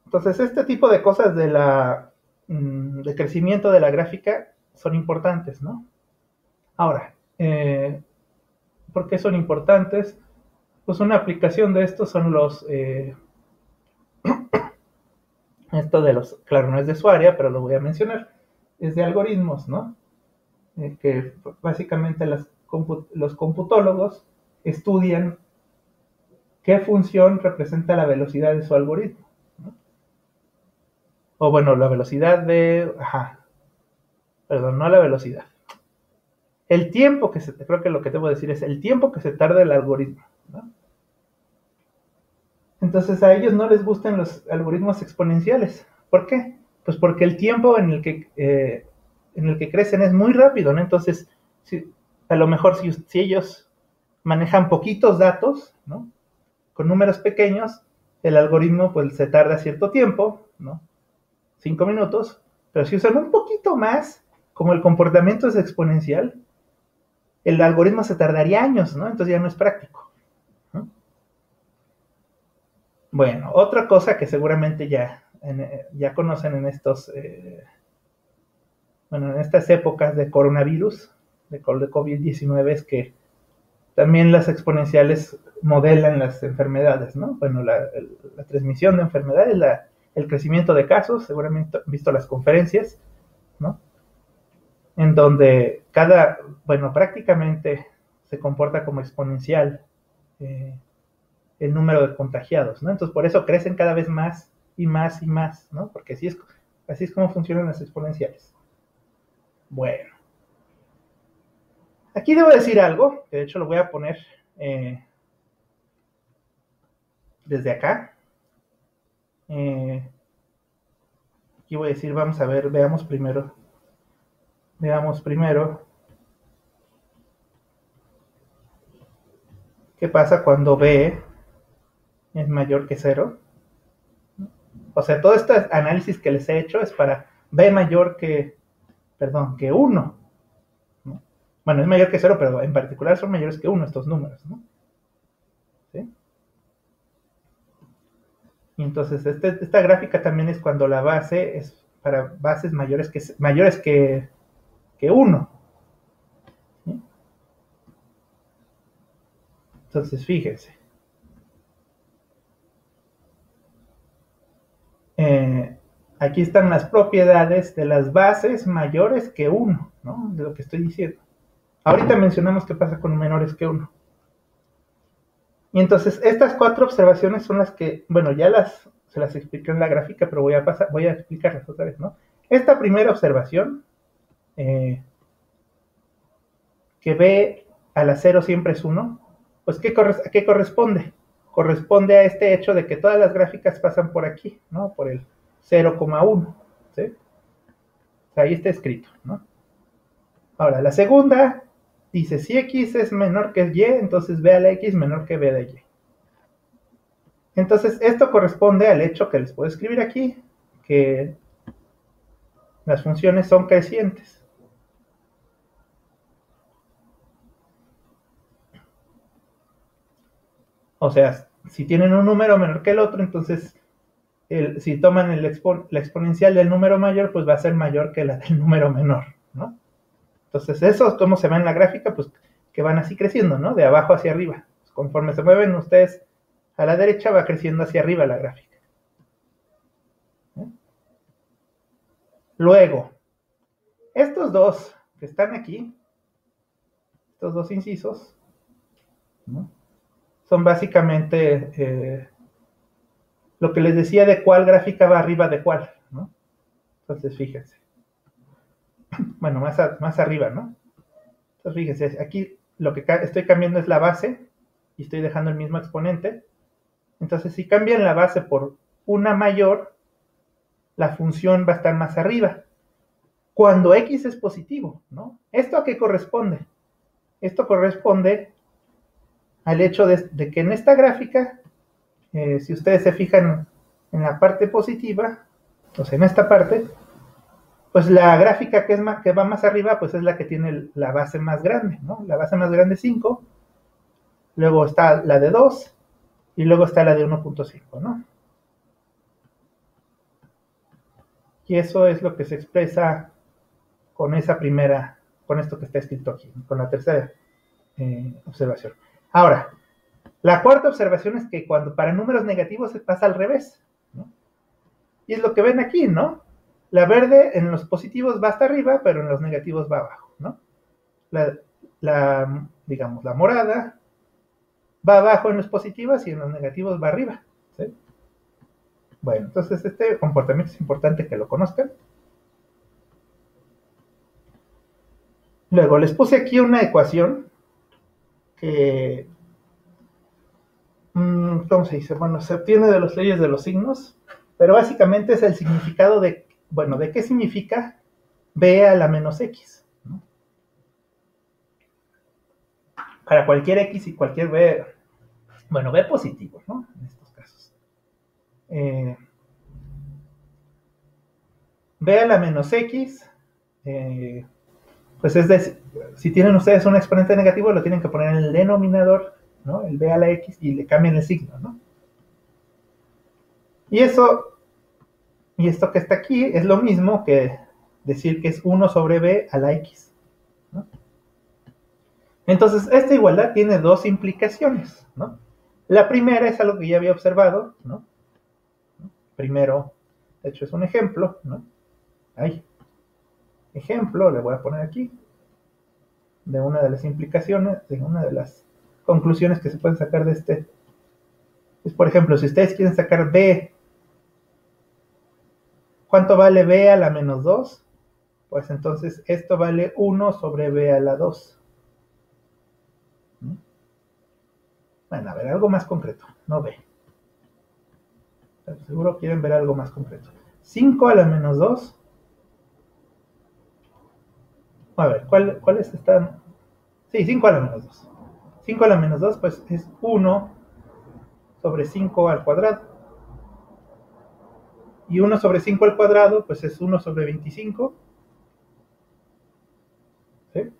entonces este tipo de cosas de crecimiento de la gráfica son importantes, ¿no? Ahora, ¿por qué son importantes? Pues una aplicación de esto son esto de los, claro, no es de su área, pero lo voy a mencionar, es de algoritmos, ¿no? Que básicamente los computólogos estudian qué función representa la velocidad de su algoritmo, ¿no? O bueno, la velocidad perdón, no la velocidad. El tiempo creo que lo que debo decir es el tiempo que se tarda el algoritmo, ¿no? Entonces a ellos no les gustan los algoritmos exponenciales. ¿Por qué? Pues porque el tiempo en el que crecen es muy rápido, ¿no? Entonces, a lo mejor si ellos manejan poquitos datos, ¿no? Con números pequeños, el algoritmo pues se tarda cierto tiempo, ¿no? 5 minutos, pero si usan un poquito más, como el comportamiento es exponencial, el algoritmo se tardaría años, ¿no? Entonces ya no es práctico, ¿no? Bueno, otra cosa que seguramente ya conocen en en estas épocas de coronavirus, de COVID-19, es que también las exponenciales modelan las enfermedades, ¿no? Bueno, la transmisión de enfermedades, el crecimiento de casos, seguramente han visto las conferencias, ¿no? En donde prácticamente se comporta como exponencial eh, el número de contagiados, ¿no? Entonces por eso crecen cada vez más y más y más, ¿no? Porque así es como funcionan las exponenciales. Bueno, aquí debo decir algo, que de hecho lo voy a poner desde acá. Aquí voy a decir, vamos a ver, veamos primero qué pasa cuando B es mayor que 0. O sea, todo este análisis que les he hecho es para B mayor que 1. ¿No? Bueno, es mayor que 0, pero en particular son mayores que 1 estos números, ¿no? ¿Sí? Y entonces esta gráfica también es cuando la base es para bases mayores que 1. ¿Sí? Entonces, fíjense. Aquí están las propiedades de las bases mayores que 1, ¿no? De lo que estoy diciendo. Ahorita mencionamos qué pasa con menores que 1. Y entonces estas 4 observaciones son las que, bueno, se las expliqué en la gráfica, pero voy a explicarlas otra vez, ¿no? Esta primera observación, que B a la 0 siempre es 1, pues ¿a qué corresponde? Corresponde a este hecho de que todas las gráficas pasan por aquí, ¿no? Por el 0,1, ¿sí? O sea, ahí está escrito, ¿no? Ahora, la segunda dice, si X es menor que Y, entonces B a la X menor que B de Y. Entonces, esto corresponde al hecho que les puedo escribir aquí, que las funciones son crecientes. O sea, si tienen un número menor que el otro, entonces si toman la exponencial del número mayor, pues va a ser mayor que la del número menor, ¿no? Entonces, eso, como se ve en la gráfica, pues que van así creciendo, ¿no? De abajo hacia arriba. Pues, conforme se mueven ustedes a la derecha, va creciendo hacia arriba la gráfica. ¿Eh? Luego, estos dos que están aquí, estos dos incisos, ¿no? Son básicamente lo que les decía de cuál gráfica va arriba de cuál, ¿no? Entonces, fíjense. Bueno, más arriba, ¿no? Entonces, fíjense, aquí lo que estoy cambiando es la base y estoy dejando el mismo exponente. Entonces, si cambian la base por una mayor, la función va a estar más arriba. Cuando x es positivo, ¿no? ¿Esto a qué corresponde? Esto corresponde al hecho de que en esta gráfica, si ustedes se fijan en la parte positiva, o sea, en esta parte, pues la gráfica que va más arriba, pues es la que tiene la base más grande, ¿no? La base más grande es 5, luego está la de 2, y luego está la de 1.5, ¿no? Y eso es lo que se expresa con esa primera, con esto que está escrito aquí, con la tercera observación. Ahora, la cuarta observación es que cuando para números negativos se pasa al revés, ¿no? Y es lo que ven aquí, ¿no? La verde en los positivos va hasta arriba, pero en los negativos va abajo, ¿no? Digamos, la morada va abajo en los positivos y en los negativos va arriba, ¿sí? Bueno, entonces este comportamiento es importante que lo conozcan. Luego les puse aquí una ecuación que, ¿cómo se dice? Bueno, se obtiene de las leyes de los signos, pero básicamente es el significado de, bueno, de qué significa b a la menos x, ¿no? Para cualquier x y cualquier b, bueno, b positivo, ¿no? En estos casos. B a la menos x, pues es decir, si tienen ustedes un exponente negativo, lo tienen que poner en el denominador, ¿no? El b a la x, y le cambian el signo, ¿no? Y eso, y esto que está aquí es lo mismo que decir que es 1 sobre b a la x, ¿no? Entonces, esta igualdad tiene dos implicaciones, ¿no? La primera es algo que ya había observado, ¿no? Primero, de hecho es un ejemplo, ¿no? Ahí. Ejemplo, le voy a poner aquí, de una de las implicaciones, de una de las conclusiones que se pueden sacar de este. Es, por ejemplo, si ustedes quieren sacar b, ¿cuánto vale b a la menos 2? Pues entonces esto vale 1 sobre b a la 2. Bueno, a ver, algo más concreto, no b. Pero seguro quieren ver algo más concreto. 5 a la menos 2. A ver, ¿cuáles están? Sí, 5 a la menos 2. 5 a la menos 2, pues es 1 sobre 5 al cuadrado. Y 1 sobre 5 al cuadrado, pues es 1 sobre 25. ¿Sí?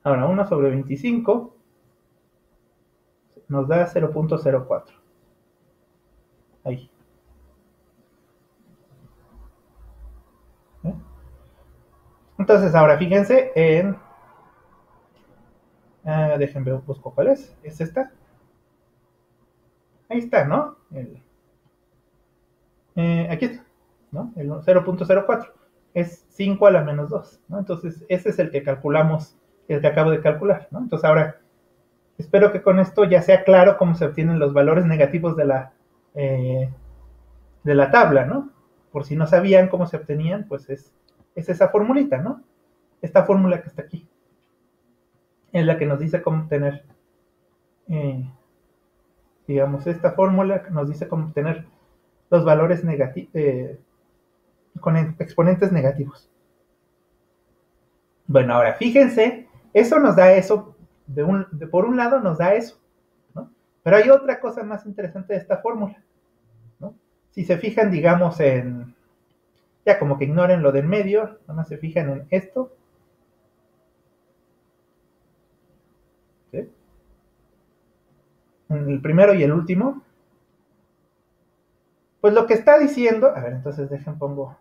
Ahora, 1 sobre 25 nos da 0.04. Ahí. ¿Eh? Entonces, ahora fíjense en... déjenme busco cuál es. ¿Es esta? Ahí está, ¿no? Aquí está, ¿no? El 0.04. Es 5 a la menos 2, ¿no? Entonces, ese es el que calculamos, el que acabo de calcular, ¿no? Entonces, ahora, espero que con esto ya sea claro cómo se obtienen los valores negativos de la tabla, ¿no? Por si no sabían cómo se obtenían, pues es esa formulita, ¿no? Esta fórmula que está aquí. Es la que nos dice cómo obtener, digamos, esta fórmula nos dice cómo obtener los valores con exponentes negativos. Bueno, ahora fíjense, eso nos da eso, por un lado nos da eso, ¿no? Pero hay otra cosa más interesante de esta fórmula, ¿no? Si se fijan, digamos, ya como que ignoren lo del medio, nada más se fijan en esto, ¿sí? En el primero y el último, pues lo que está diciendo, a ver, entonces pongo,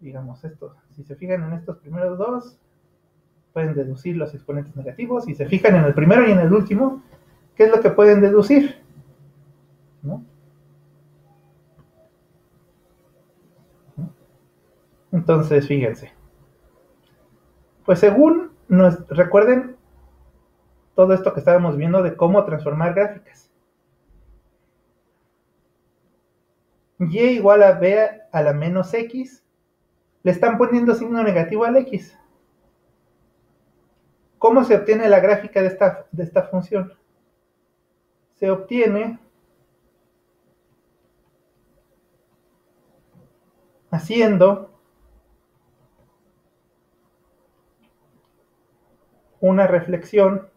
digamos, esto, si se fijan en estos primeros dos, pueden deducir los exponentes negativos. Si se fijan en el primero y en el último, ¿qué es lo que pueden deducir? ¿No? Entonces, fíjense. Pues según recuerden todo esto que estábamos viendo de cómo transformar gráficas. Y igual a b a la menos x, le están poniendo signo negativo al x. ¿Cómo se obtiene la gráfica de esta función? se obtiene haciendo una reflexión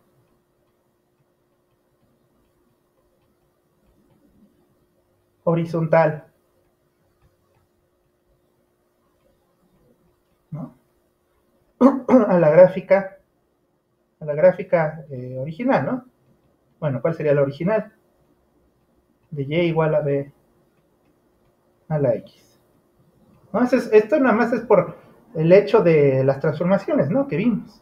horizontal, ¿no? a la gráfica original, ¿no? Bueno, ¿cuál sería la original? De y igual a b a la x. ¿No? Esto nada más es por el hecho de las transformaciones, ¿no? Que vimos.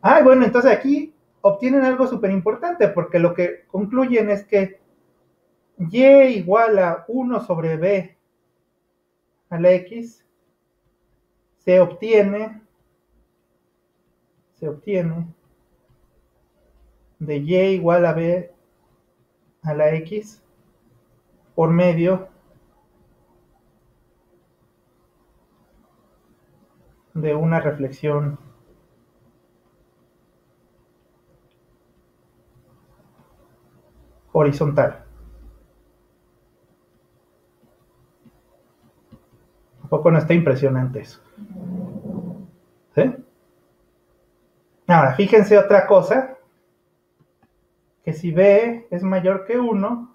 Ah, bueno, entonces aquí obtienen algo súper importante, porque lo que concluyen es que y igual a 1 sobre b a la x se obtiene de y igual a b a la x por medio de una reflexión horizontal. ¿A poco no está impresionante eso? ¿Sí? Ahora, fíjense otra cosa, que si b es mayor que 1,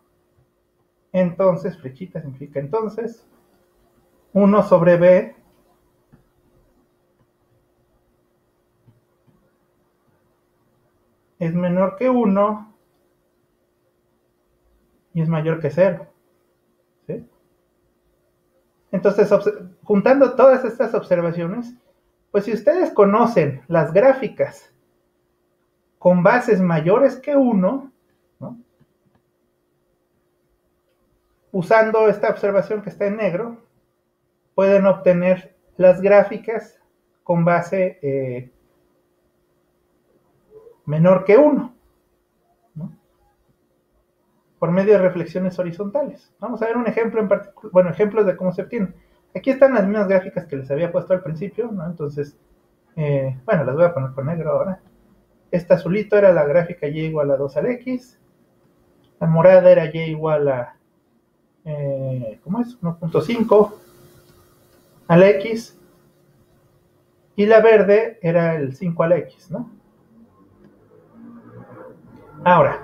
entonces, flechita significa entonces, 1 sobre b es menor que 1 y es mayor que 0. ¿Sí? Entonces, juntando todas estas observaciones, pues si ustedes conocen las gráficas con bases mayores que 1, ¿no? Usando esta observación que está en negro, pueden obtener las gráficas con base menor que 1, ¿no? Por medio de reflexiones horizontales. Vamos a ver un ejemplo en particular, bueno, ejemplos de cómo se obtienen. Aquí están las mismas gráficas que les había puesto al principio, ¿no? Entonces, bueno, las voy a poner con negro ahora. Este azulito era la gráfica y igual a 2 al x, la morada era y igual a, ¿cómo es? 1.5 al x, y la verde era el 5 al x, ¿no? Ahora,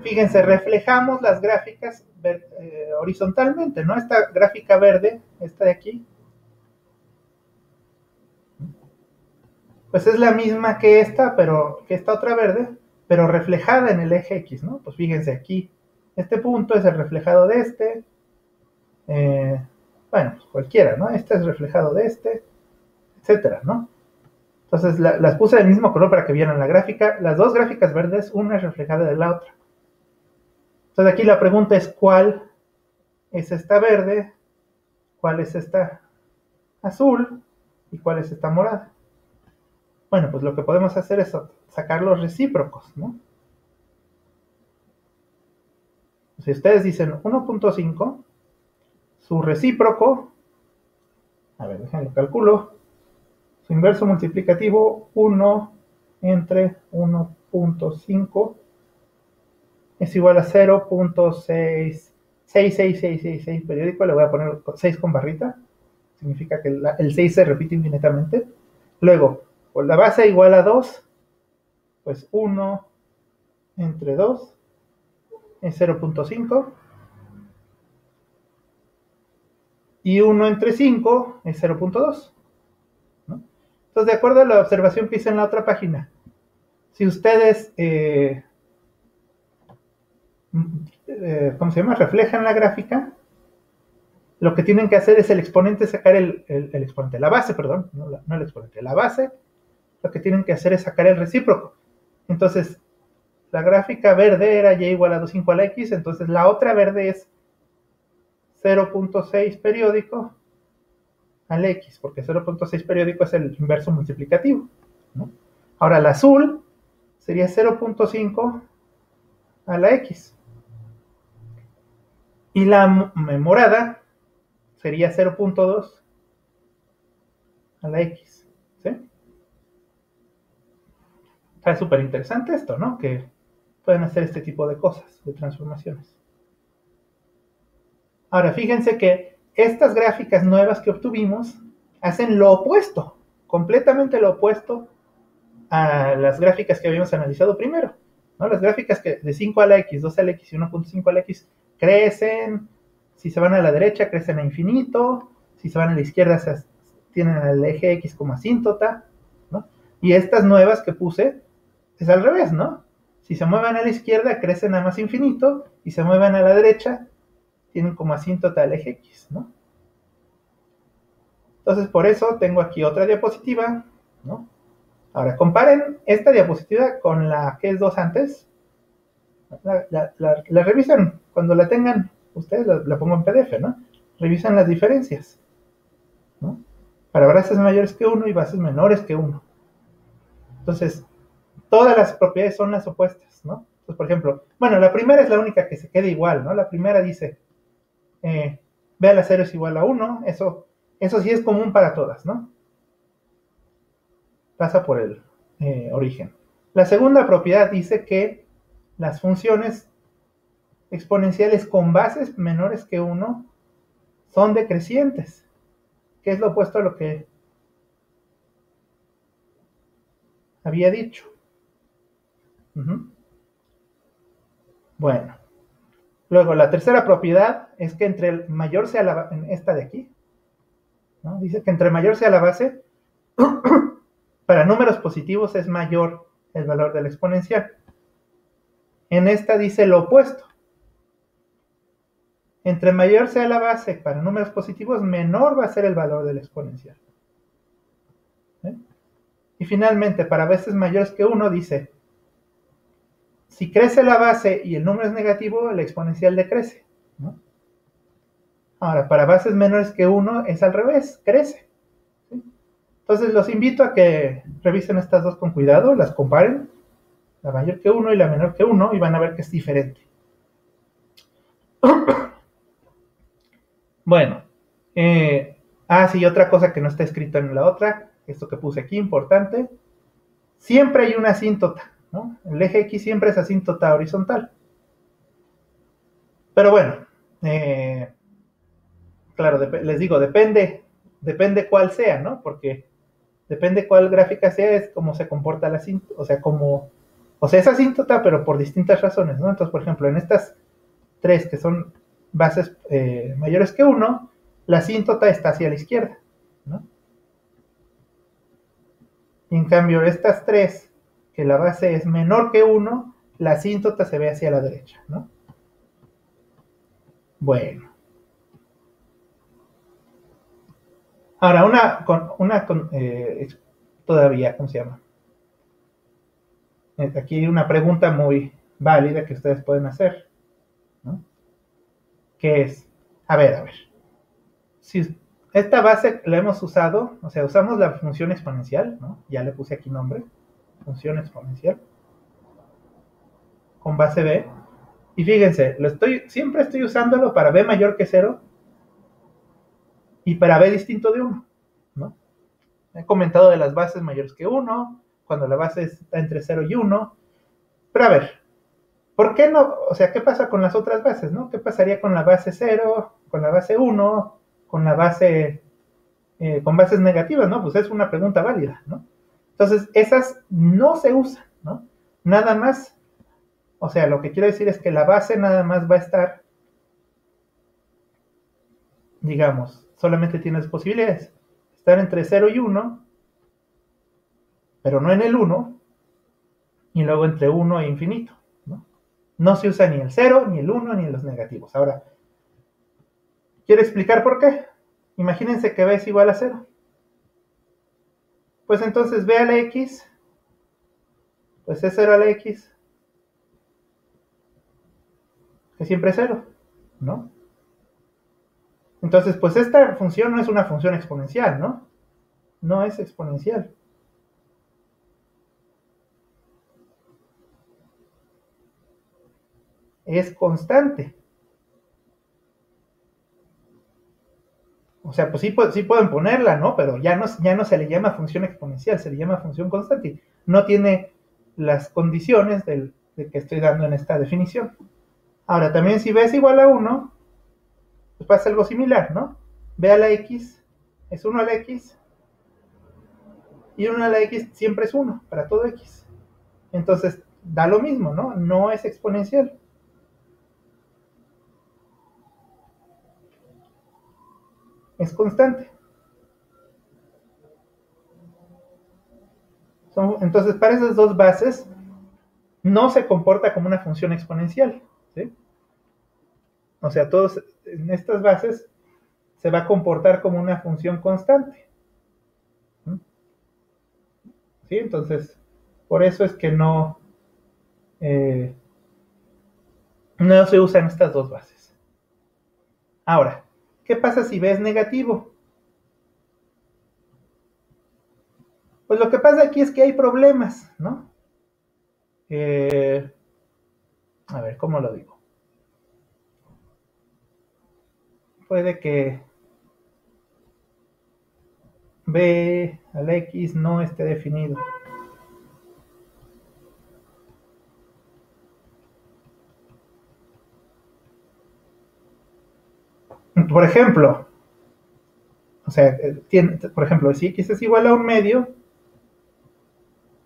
fíjense, reflejamos las gráficas horizontalmente, ¿no? Esta gráfica verde, esta de aquí, pues es la misma que esta, pero que esta otra verde, pero reflejada en el eje X, ¿no? Pues fíjense aquí, este punto es el reflejado de este, bueno, pues cualquiera, ¿no? Este es reflejado de este, etcétera, ¿no? Entonces las puse del mismo color para que vieran la gráfica. Las dos gráficas verdes, una es reflejada de la otra. Entonces aquí la pregunta es ¿cuál es esta verde? ¿Cuál es esta azul? ¿Y cuál es esta morada? Bueno, pues lo que podemos hacer es sacar los recíprocos, ¿no? Si ustedes dicen 1.5, su recíproco, a ver, déjenlo calculo, su inverso multiplicativo 1 entre 1.5 es igual a 0.66666 periódico, le voy a poner 6 con barrita, significa que el 6 se repite infinitamente. Luego, por la base igual a 2, pues 1 entre 2 es 0.5, y 1 entre 5 es 0.2, ¿no? Entonces, de acuerdo a la observación que hice en la otra página, si ustedes, ¿cómo se llama? Reflejan la gráfica, lo que tienen que hacer es el exponente sacar el exponente, la base, perdón, no el exponente, la base, lo que tienen que hacer es sacar el recíproco. Entonces, la gráfica verde era y igual a 2,5 a la x, entonces la otra verde es 0.6 periódico al x, porque 0.6 periódico es el inverso multiplicativo, ¿no? Ahora, el azul sería 0.5 a la x. Y la morada sería 0.2 a la x, ¿sí? Está súper interesante esto, ¿no? Que pueden hacer este tipo de cosas, de transformaciones. Ahora, fíjense que estas gráficas nuevas que obtuvimos hacen lo opuesto, completamente lo opuesto a las gráficas que habíamos analizado primero, ¿no? Las gráficas que de 5 a la X, 2 a la X y 1.5 a la X crecen, si se van a la derecha crecen a infinito, si se van a la izquierda tienen el eje X como asíntota, ¿no? Y estas nuevas que puse es al revés, ¿no? Si se mueven a la izquierda crecen a más infinito y se mueven a la derecha tienen como asíntota el eje X, ¿no? Entonces por eso tengo aquí otra diapositiva, ¿no? Ahora, comparen esta diapositiva con la que es 2 antes. La revisan cuando la tengan. Ustedes la pongo en PDF, ¿no? Revisan las diferencias, ¿no? Para bases mayores que 1 y bases menores que 1. Entonces, todas las propiedades son las opuestas, ¿no? Entonces, por ejemplo, bueno, la primera es la única que se queda igual, ¿no? La primera dice, B a la 0 es igual a 1. Eso sí es común para todas, ¿no? Pasa por el origen. La segunda propiedad dice que las funciones exponenciales con bases menores que 1 son decrecientes, que es lo opuesto a lo que había dicho. Bueno, luego la tercera propiedad es que entre el mayor sea la en esta de aquí, ¿no? Dice que entre mayor sea la base, para números positivos es mayor el valor del exponencial. En esta dice lo opuesto. Entre mayor sea la base para números positivos, menor va a ser el valor del exponencial. ¿Eh? Y finalmente, para bases mayores que 1, dice, si crece la base y el número es negativo, el exponencial decrece, ¿no? Ahora, para bases menores que 1 es al revés, crece. ¿Sí? Entonces los invito a que revisen estas dos con cuidado, las comparen, la mayor que 1 y la menor que 1, y van a ver que es diferente. Bueno, sí, otra cosa que no está escrita en la otra, esto que puse aquí, importante, siempre hay una asíntota, ¿no? El eje X siempre es asíntota horizontal. Pero bueno, claro, les digo, depende cuál sea, ¿no? Porque depende cuál gráfica sea, es cómo se comporta la asíntota, o sea, es asíntota, pero por distintas razones, ¿no? Entonces, por ejemplo, en estas tres que son bases mayores que 1, la asíntota está hacia la izquierda, ¿no? Y en cambio, estas tres, que la base es menor que 1, la asíntota se ve hacia la derecha, ¿no? Bueno. Ahora, todavía, ¿cómo se llama? Aquí hay una pregunta muy válida que ustedes pueden hacer, ¿no? Que es, a ver, si esta base la hemos usado, o sea, usamos la función exponencial, ¿no? Ya le puse aquí nombre, función exponencial, con base b, y fíjense, siempre estoy usándolo para b mayor que 0 y para b distinto de 1, ¿no? He comentado de las bases mayores que 1, cuando la base está entre 0 y 1, pero a ver, ¿por qué no? O sea, ¿qué pasa con las otras bases, no? ¿Qué pasaría con la base 0, con la base 1, con la base, con bases negativas, ¿no? Pues es una pregunta válida, ¿no? Entonces, esas no se usan, ¿no? Nada más, o sea, lo que quiero decir es que la base nada más va a estar, digamos, solamente tienes posibilidades, estar entre 0 y 1, pero no en el 1, y luego entre 1 e infinito, ¿no? No se usa ni el 0, ni el 1, ni los negativos. Ahora, ¿quiero explicar por qué? Imagínense que b es igual a 0. Pues entonces b a la x, pues es 0 a la x, que siempre es 0, ¿no? Entonces, pues esta función no es una función exponencial, ¿no? No es exponencial. Es constante. O sea, pues sí pueden ponerla, ¿no? Pero ya no se le llama función exponencial, se le llama función constante. No tiene las condiciones de que estoy dando en esta definición. Ahora, también si b es igual a 1, pues pasa algo similar, ¿no? b a la x es 1 a la x, y 1 a la x siempre es 1 para todo x. Entonces, da lo mismo, ¿no? No es exponencial. Es constante. Entonces, para esas dos bases, no se comporta como una función exponencial, ¿sí? O sea, todos en estas bases se va a comportar como una función constante, ¿sí? Entonces, por eso es que no se usan estas dos bases. Ahora, ¿qué pasa si b es negativo? Pues lo que pasa aquí es que hay problemas, ¿no? A ver, ¿cómo lo digo? Puede que b a la x no esté definido. Por ejemplo, o sea, por ejemplo, si x es igual a un medio,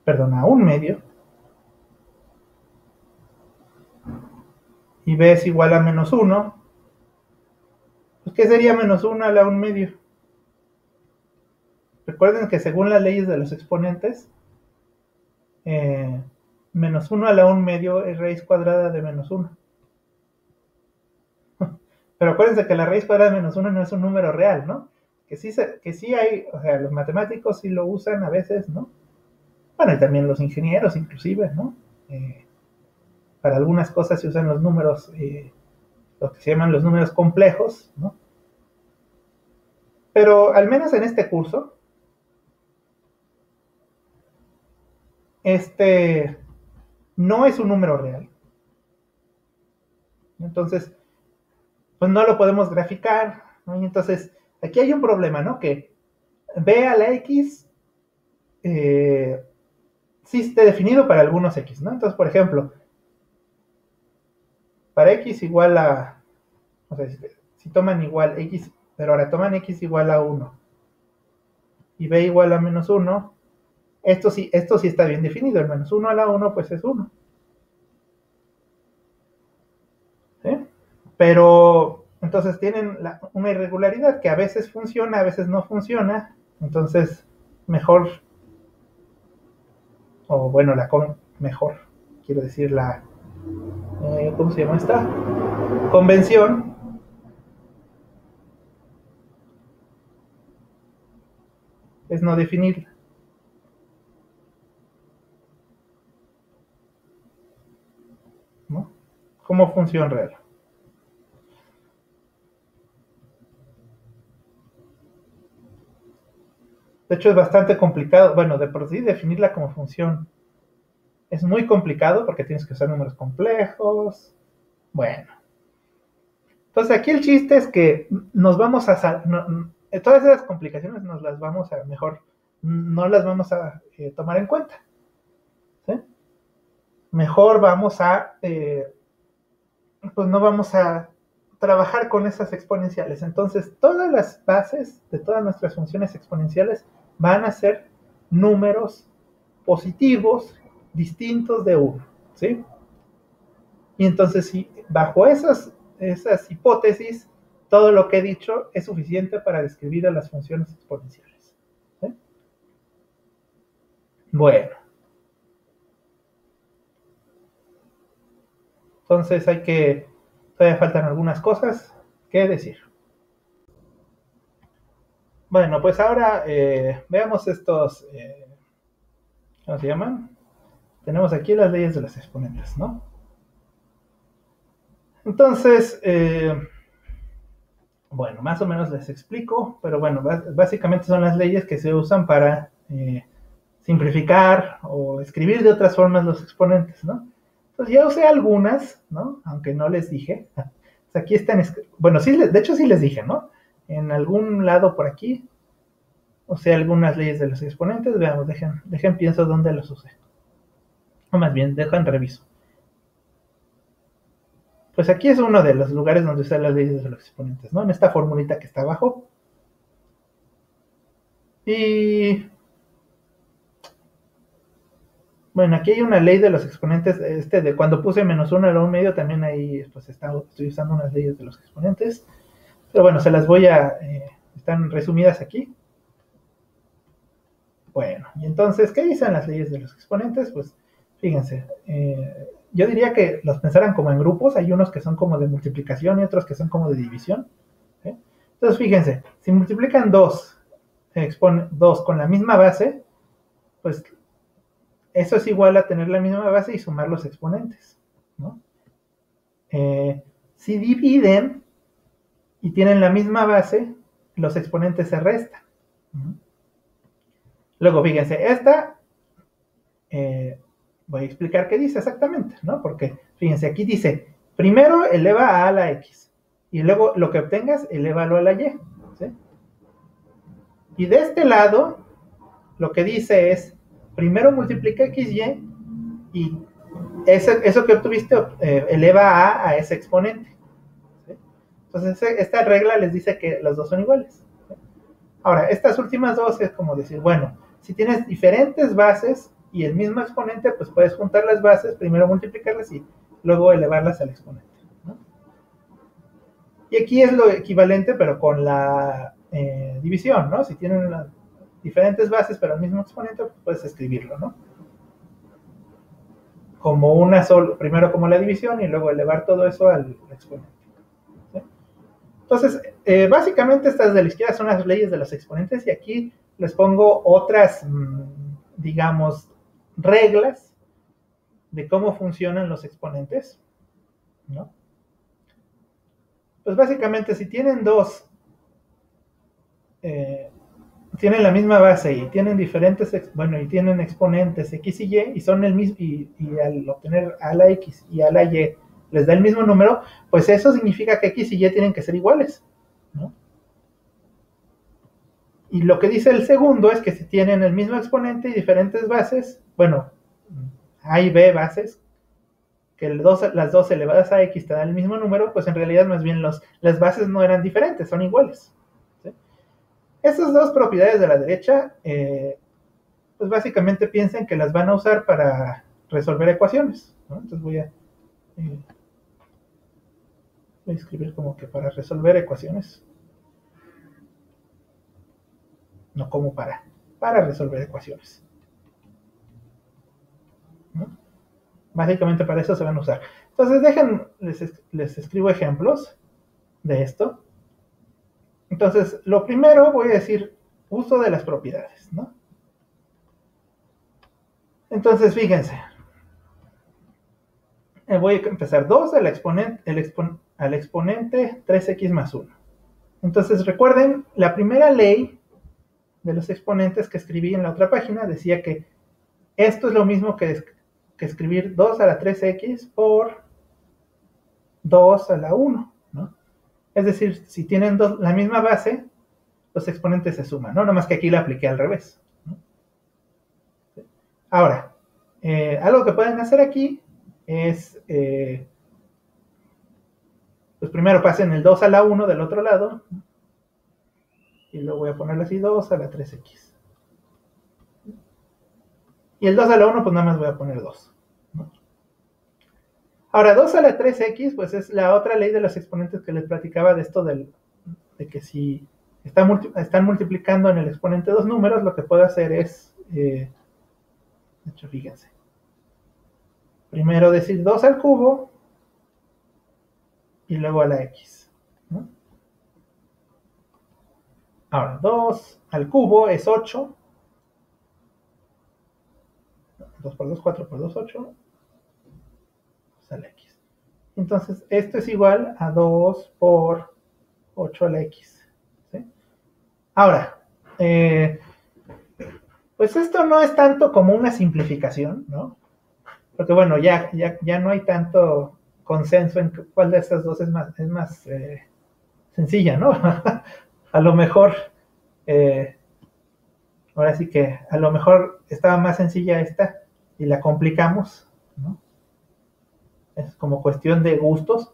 perdón, a un medio, y b es igual a menos 1, pues ¿qué sería menos 1 a la un medio? Recuerden que según las leyes de los exponentes, menos 1 a la un medio es raíz cuadrada de menos 1. Pero acuérdense que la raíz cuadrada de menos 1 no es un número real, ¿no? Que sí hay, o sea, los matemáticos sí lo usan a veces, ¿no? Bueno, y también los ingenieros inclusive, ¿no? Para algunas cosas se usan los números, lo que se llaman los números complejos, ¿no? Pero al menos en este curso, no es un número real. Entonces, pues no lo podemos graficar, ¿no? Y entonces, aquí hay un problema, ¿no? Que b a la x sí esté definido para algunos x, ¿no? Entonces, por ejemplo, para x igual a, o sea, si toman igual x, pero ahora toman x igual a 1 y b igual a menos 1, esto sí está bien definido, el menos 1 a la 1 pues es 1. ¿Sí? Pero entonces tienen una irregularidad que a veces funciona, a veces no funciona, entonces mejor, o bueno, mejor, quiero decir ¿cómo se llama esta? Convención es no definirla. ¿No? Como función real. De hecho, es bastante complicado, bueno, de por sí definirla como función es muy complicado porque tienes que usar números complejos. Bueno. Entonces, aquí el chiste es que nos vamos a... todas esas complicaciones nos las vamos a, mejor, no las vamos a tomar en cuenta. ¿Sí? Mejor vamos a... pues no vamos a trabajar con esas exponenciales. Entonces, todas las bases de todas nuestras funciones exponenciales van a ser números positivos distintos de 1, ¿sí? Y entonces, si bajo esas hipótesis, todo lo que he dicho es suficiente para describir a las funciones exponenciales. ¿Sí? Bueno. Entonces todavía faltan algunas cosas que decir. Bueno, pues ahora veamos estos, ¿cómo se llaman? Tenemos aquí las leyes de las exponentes, ¿no? Entonces, bueno, más o menos les explico, pero bueno, básicamente son las leyes que se usan para simplificar o escribir de otras formas los exponentes, ¿no? Entonces ya usé algunas, ¿no? Aunque no les dije. Aquí están, bueno, sí, de hecho sí les dije, ¿no? En algún lado por aquí usé algunas leyes de los exponentes. Veamos, dejen pienso dónde los usé. o más bien, dejan reviso. Pues aquí es uno de los lugares donde están las leyes de los exponentes, ¿no? En esta formulita que está abajo. Y bueno, aquí hay una ley de los exponentes, de cuando puse -1 a la 1 medio, también ahí pues estoy usando unas leyes de los exponentes. Pero bueno, se las voy a, están resumidas aquí. Bueno, y entonces, ¿qué dicen las leyes de los exponentes? Pues fíjense, yo diría que los pensaran como en grupos, hay unos que son como de multiplicación y otros que son como de división. ¿Sí? Entonces, fíjense, si multiplican 2 con la misma base, pues eso es igual a tener la misma base y sumar los exponentes, ¿no? Si dividen y tienen la misma base, los exponentes se restan. Luego, fíjense, voy a explicar qué dice exactamente, ¿no? Porque, fíjense, aquí dice, primero eleva a la x, y luego lo que obtengas, elévalo a la y, ¿sí? Y de este lado, lo que dice es, primero multiplica xy, y eso que obtuviste, eleva a ese exponente, ¿sí? Entonces, esta regla les dice que los dos son iguales, ¿sí? Ahora, estas últimas dos es como decir, bueno, si tienes diferentes bases y el mismo exponente, pues puedes juntar las bases, primero multiplicarlas y luego elevarlas al exponente, ¿no? Y aquí es lo equivalente, pero con la división, ¿no? Si tienen diferentes bases, pero el mismo exponente, pues puedes escribirlo, ¿no? Como una sola, primero como la división y luego elevar todo eso al exponente, ¿sí? Entonces, básicamente estas de la izquierda son las leyes de los exponentes y aquí les pongo otras, digamos, reglas de cómo funcionan los exponentes, ¿no? Pues básicamente si tienen tienen la misma base y tienen diferentes, y tienen exponentes x y y son el mismo, y al obtener a la x y a la y les da el mismo número, pues eso significa que x y y tienen que ser iguales, ¿no? Y lo que dice el segundo es que si tienen el mismo exponente y diferentes bases, bueno, a y b bases, que las dos elevadas a x te dan el mismo número, pues en realidad más bien las bases no eran diferentes, son iguales, ¿sí? Estas dos propiedades de la derecha, pues básicamente piensen que las van a usar para resolver ecuaciones, ¿no? Entonces voy a escribir como que para resolver ecuaciones, no como para resolver ecuaciones, ¿no? Básicamente para eso se van a usar. Entonces les escribo ejemplos de esto. Entonces, lo primero voy a decir uso de las propiedades, ¿no? Entonces, fíjense, voy a empezar 2 al exponente 3x más 1. Entonces, recuerden, la primera ley de los exponentes que escribí en la otra página decía que esto es lo mismo que escribir 2 a la 3x por 2 a la 1, ¿no? Es decir, si tienen la misma base, los exponentes se suman, ¿no? Nomás que aquí la apliqué al revés, ¿no? Ahora, algo que pueden hacer aquí es, pues primero pasen el 2 a la 1 del otro lado, y luego voy a ponerle así 2 a la 3x. Y el 2 a la 1, pues nada más voy a poner 2, ¿no? Ahora, 2 a la 3x, pues es la otra ley de los exponentes que les platicaba de esto de que si están multiplicando en el exponente dos números, lo que puedo hacer es, de hecho, fíjense, primero decir 2 al cubo y luego a la x, ¿no? Ahora, 2 al cubo es 8. 2 por 2, 4 por 2, 8. Pues a la x. Entonces, esto es igual a 2 por 8 a la x, ¿sí? Ahora, pues esto no es tanto como una simplificación, ¿no? Porque bueno, ya no hay tanto consenso en cuál de estas dos es más sencilla, ¿no? A lo mejor, ahora sí que a lo mejor estaba más sencilla esta, y la complicamos, ¿no? Es como cuestión de gustos.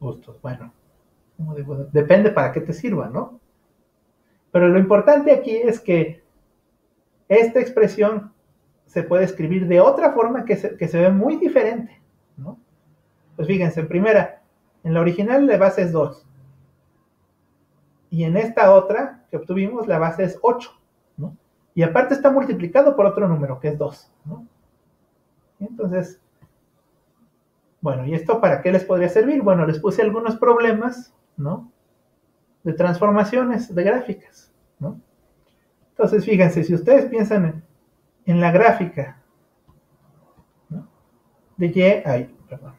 Gustos, bueno, depende para qué te sirva, ¿no? Pero lo importante aquí es que esta expresión se puede escribir de otra forma que se ve muy diferente, ¿no? Pues fíjense, en primera, en la original la base es 2. Y en esta otra que obtuvimos la base es 8, ¿no? Y aparte está multiplicado por otro número, que es 2, ¿no? Entonces, bueno, ¿y esto para qué les podría servir? Bueno, les puse algunos problemas, ¿no? De transformaciones de gráficas, ¿no? Entonces, fíjense, si ustedes piensan en la gráfica, ¿no? De Y, perdón,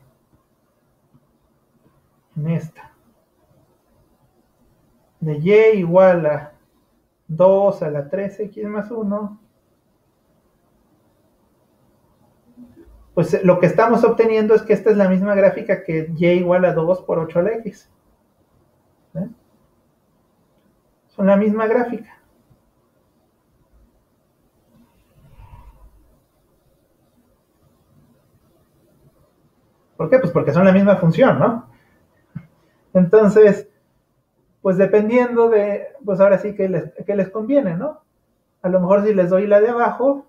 en esta, de Y igual a 2 a la 3x más 1, pues lo que estamos obteniendo es que esta es la misma gráfica que Y igual a 2 por 8 a la X. ¿Eh? Son la misma gráfica. ¿Por qué? Pues porque son la misma función, ¿no? Entonces, pues dependiendo de, pues ahora sí que les conviene, ¿no? A lo mejor si les doy la de abajo,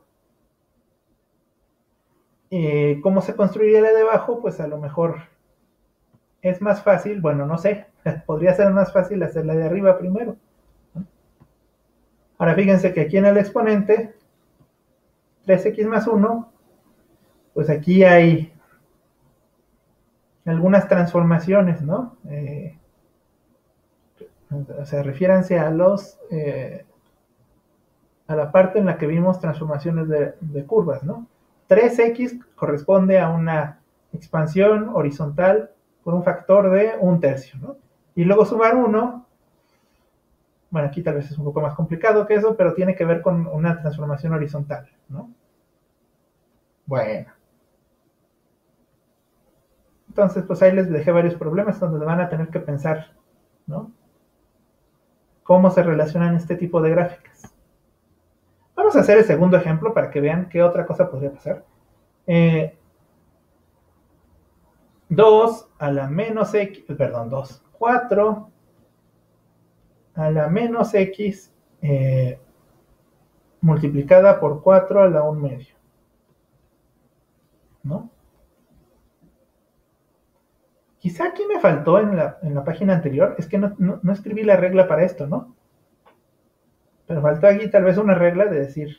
¿cómo se construiría la de abajo? Pues a lo mejor es más fácil, bueno, no sé, podría ser más fácil hacer la de arriba primero, ¿no? Ahora fíjense que aquí en el exponente, 3x más 1, pues aquí hay algunas transformaciones, ¿no? O sea, refiéranse a a la parte en la que vimos transformaciones de curvas, ¿no? 3x corresponde a una expansión horizontal por un factor de 1/3, ¿no? Y luego sumar 1, bueno, aquí tal vez es un poco más complicado que eso, pero tiene que ver con una transformación horizontal, ¿no? Bueno. Entonces, pues ahí les dejé varios problemas donde van a tener que pensar, ¿no? Cómo se relacionan este tipo de gráficas. Vamos a hacer el segundo ejemplo para que vean qué otra cosa podría pasar. 2 a la menos x, perdón, 2, 4 a la menos x multiplicada por 4 a la 1 medio, ¿no? Quizá aquí me faltó en la página anterior, es que no escribí la regla para esto, ¿no? Pero faltó aquí tal vez una regla de decir,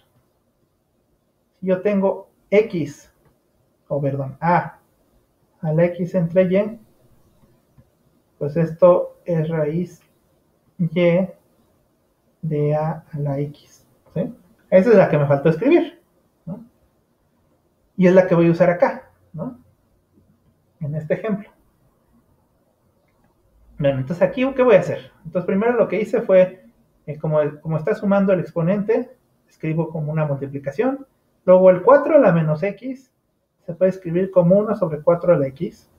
si yo tengo x, o perdón, a la x entre y, pues esto es raíz y de a la x, ¿sí? Esa es la que me faltó escribir, ¿no? Y es la que voy a usar acá, ¿no? En este ejemplo. Bueno, entonces aquí, ¿qué voy a hacer? Entonces primero lo que hice fue, como está sumando el exponente, escribo como una multiplicación. Luego el 4 a la menos x se puede escribir como 1 sobre 4 a la x.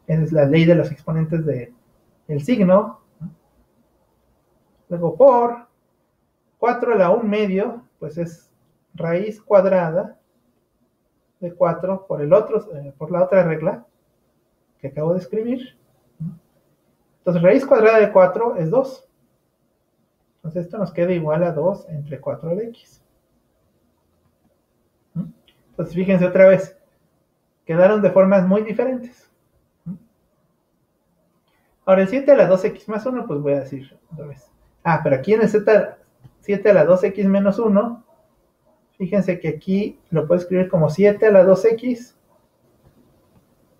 Esa es la ley de los exponentes del signo. Luego por 4 a la 1 medio, pues es raíz cuadrada de 4 por por la otra regla que acabo de escribir. Entonces raíz cuadrada de 4 es 2. Entonces esto nos queda igual a 2 entre 4 a la x. Entonces fíjense otra vez, quedaron de formas muy diferentes. Ahora el 7 a la 2x más 1, pues voy a decir otra vez. Pero aquí en el 7 a la 2x menos 1, fíjense que aquí lo puedo escribir como 7 a la 2x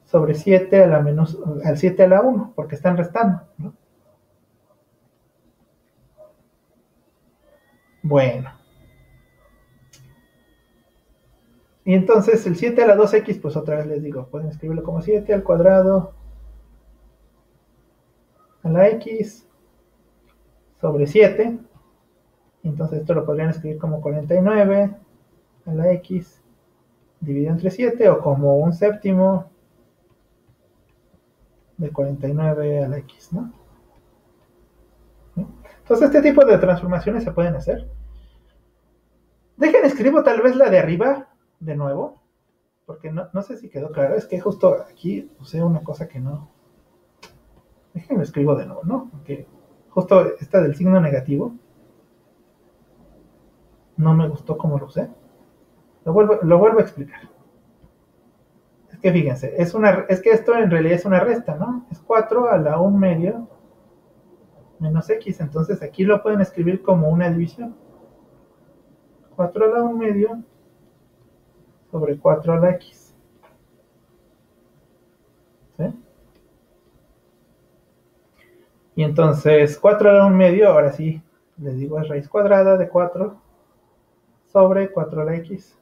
sobre 7 a la menos, al 7 a la 1, porque están restando, ¿no? Bueno. Y entonces el 7 a la 2x, pues otra vez les digo, pueden escribirlo como 7 al cuadrado a la x sobre 7. Entonces esto lo podrían escribir como 49 a la x dividido entre 7 o como 1/7 de 49 a la x, ¿no? Entonces este tipo de transformaciones se pueden hacer. Dejen, escribo tal vez la de arriba de nuevo, porque no sé si quedó claro. Es que justo aquí usé una cosa que no. Déjenme escribo de nuevo, ¿no? Porque justo esta del signo negativo no me gustó como lo usé. Lo vuelvo a explicar. Es que fíjense, es que esto en realidad es una resta, ¿no? Es 4 a la 1 medio menos x. Entonces aquí lo pueden escribir como una división. 4 a la 1 medio sobre 4 a la x. ¿Sí? Y entonces 4 a la 1 medio, ahora sí, les digo, es raíz cuadrada de 4 sobre 4 a la x.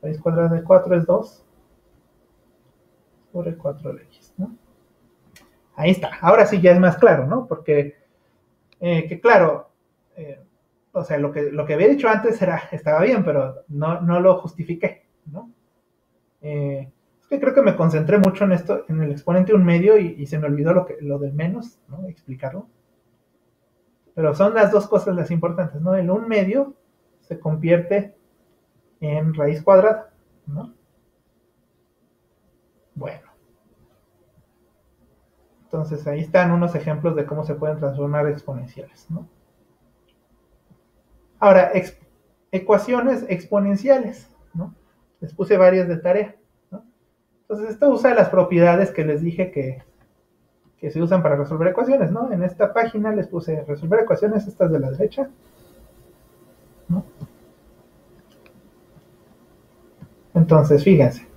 Raíz cuadrada de 4 es 2 sobre 4 a la x, ¿no? Ahí está. Ahora sí ya es más claro, ¿no? Porque, que claro, o sea, lo que había dicho antes estaba bien, pero no lo justifiqué, ¿no? Es que creo que me concentré mucho en esto, en el exponente un medio, y se me olvidó lo del menos, ¿no? Explicarlo. Pero son las dos cosas las importantes, ¿no? El un medio se convierte en raíz cuadrada, ¿no? Bueno, entonces ahí están unos ejemplos de cómo se pueden transformar exponenciales, ¿no? Ahora, ecuaciones exponenciales, ¿no? Les puse varias de tarea, ¿no? Entonces esto usa las propiedades que les dije que se usan para resolver ecuaciones, ¿no? En esta página les puse resolver ecuaciones, estas de la derecha, ¿no? Entonces, fíjense,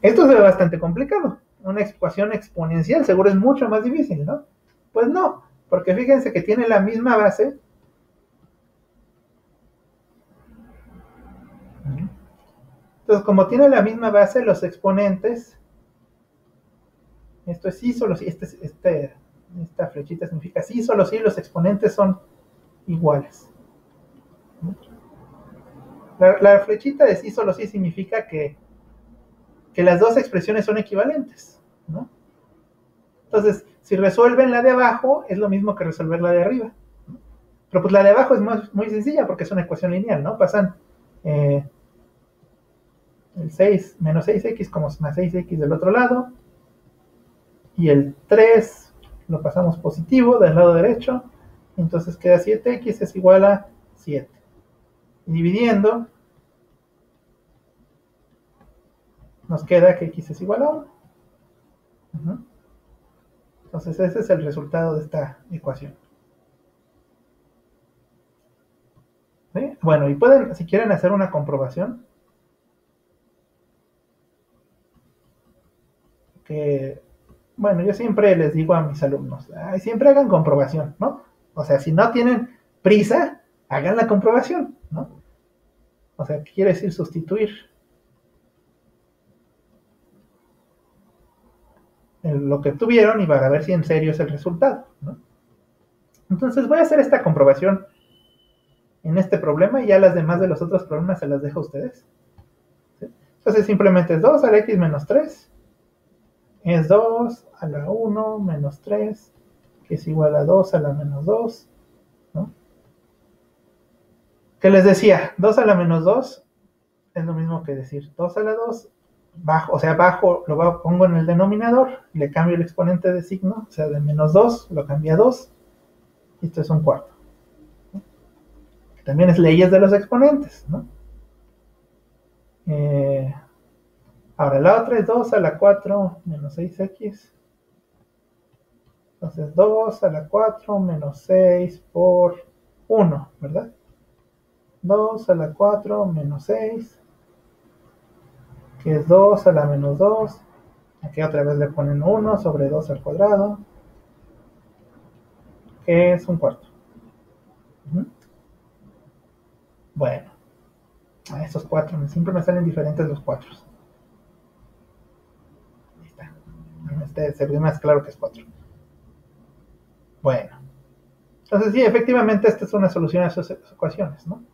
esto se ve bastante complicado. Una ecuación exponencial seguro es mucho más difícil, ¿no? Pues no, porque fíjense que tiene la misma base. Entonces, como tiene la misma base, los exponentes, esto es sí, solo sí, esta flechita significa sí, solo sí, los exponentes son iguales. La flechita de sí, solo sí significa que las dos expresiones son equivalentes, ¿no? Entonces, si resuelven la de abajo, es lo mismo que resolver la de arriba. Pero pues la de abajo es muy sencilla porque es una ecuación lineal, ¿no? Pasan el 6 menos 6x como más 6x del otro lado, y el 3 lo pasamos positivo del lado derecho, entonces queda 7x es igual a 7. Y dividiendo, nos queda que x es igual a 1. Entonces ese es el resultado de esta ecuación. ¿Sí? Bueno, y pueden, si quieren hacer una comprobación, que, bueno, yo siempre les digo a mis alumnos, siempre hagan comprobación, ¿no? O sea, si no tienen prisa, hagan la comprobación, ¿no? O sea, ¿qué quiere decir sustituir lo que tuvieron y para ver si en serio es el resultado, ¿no? Entonces voy a hacer esta comprobación en este problema y ya las demás de los otros problemas se las dejo a ustedes. ¿Sí? Entonces simplemente es 2 a la x menos 3 es 2 a la 1 menos 3, que es igual a 2 a la menos 2, ¿no? Que les decía, 2 a la menos 2 es lo mismo que decir 2 a la 2, bajo, o sea, bajo lo pongo en el denominador, le cambio el exponente de signo, o sea, de menos 2 lo cambia a 2, y esto es un cuarto. También es leyes de los exponentes, ¿no? Ahora la otra es 2 a la 4 menos 6x. Entonces 2 a la 4 menos 6 por 1, ¿verdad? 2 a la 4 menos 6, que es 2 a la menos 2. Aquí otra vez le ponen 1 sobre 2 al cuadrado, que es un cuarto. Bueno, a estos 4, siempre me salen diferentes los 4. Ahí está. Se ve más claro que es 4. Bueno, entonces sí, efectivamente esta es una solución a esas ecuaciones, ¿no?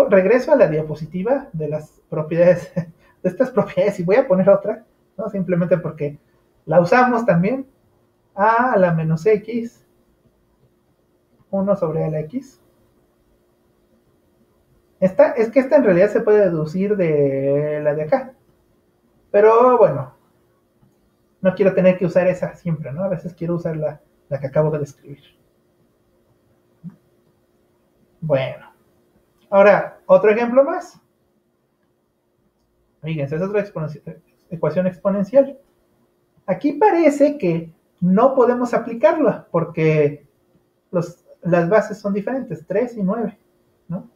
Regreso a la diapositiva de las propiedades, de estas propiedades, y voy a poner otra, ¿no? Simplemente porque la usamos también. A la menos x, 1 sobre a la x. Es que esta en realidad se puede deducir de la de acá. Pero bueno, no quiero tener que usar esa siempre, ¿no? A veces quiero usar la que acabo de describir. Bueno, ahora, otro ejemplo más. Fíjense, es otra ecuación exponencial. Aquí parece que no podemos aplicarla porque las bases son diferentes, 3 y 9, ¿no?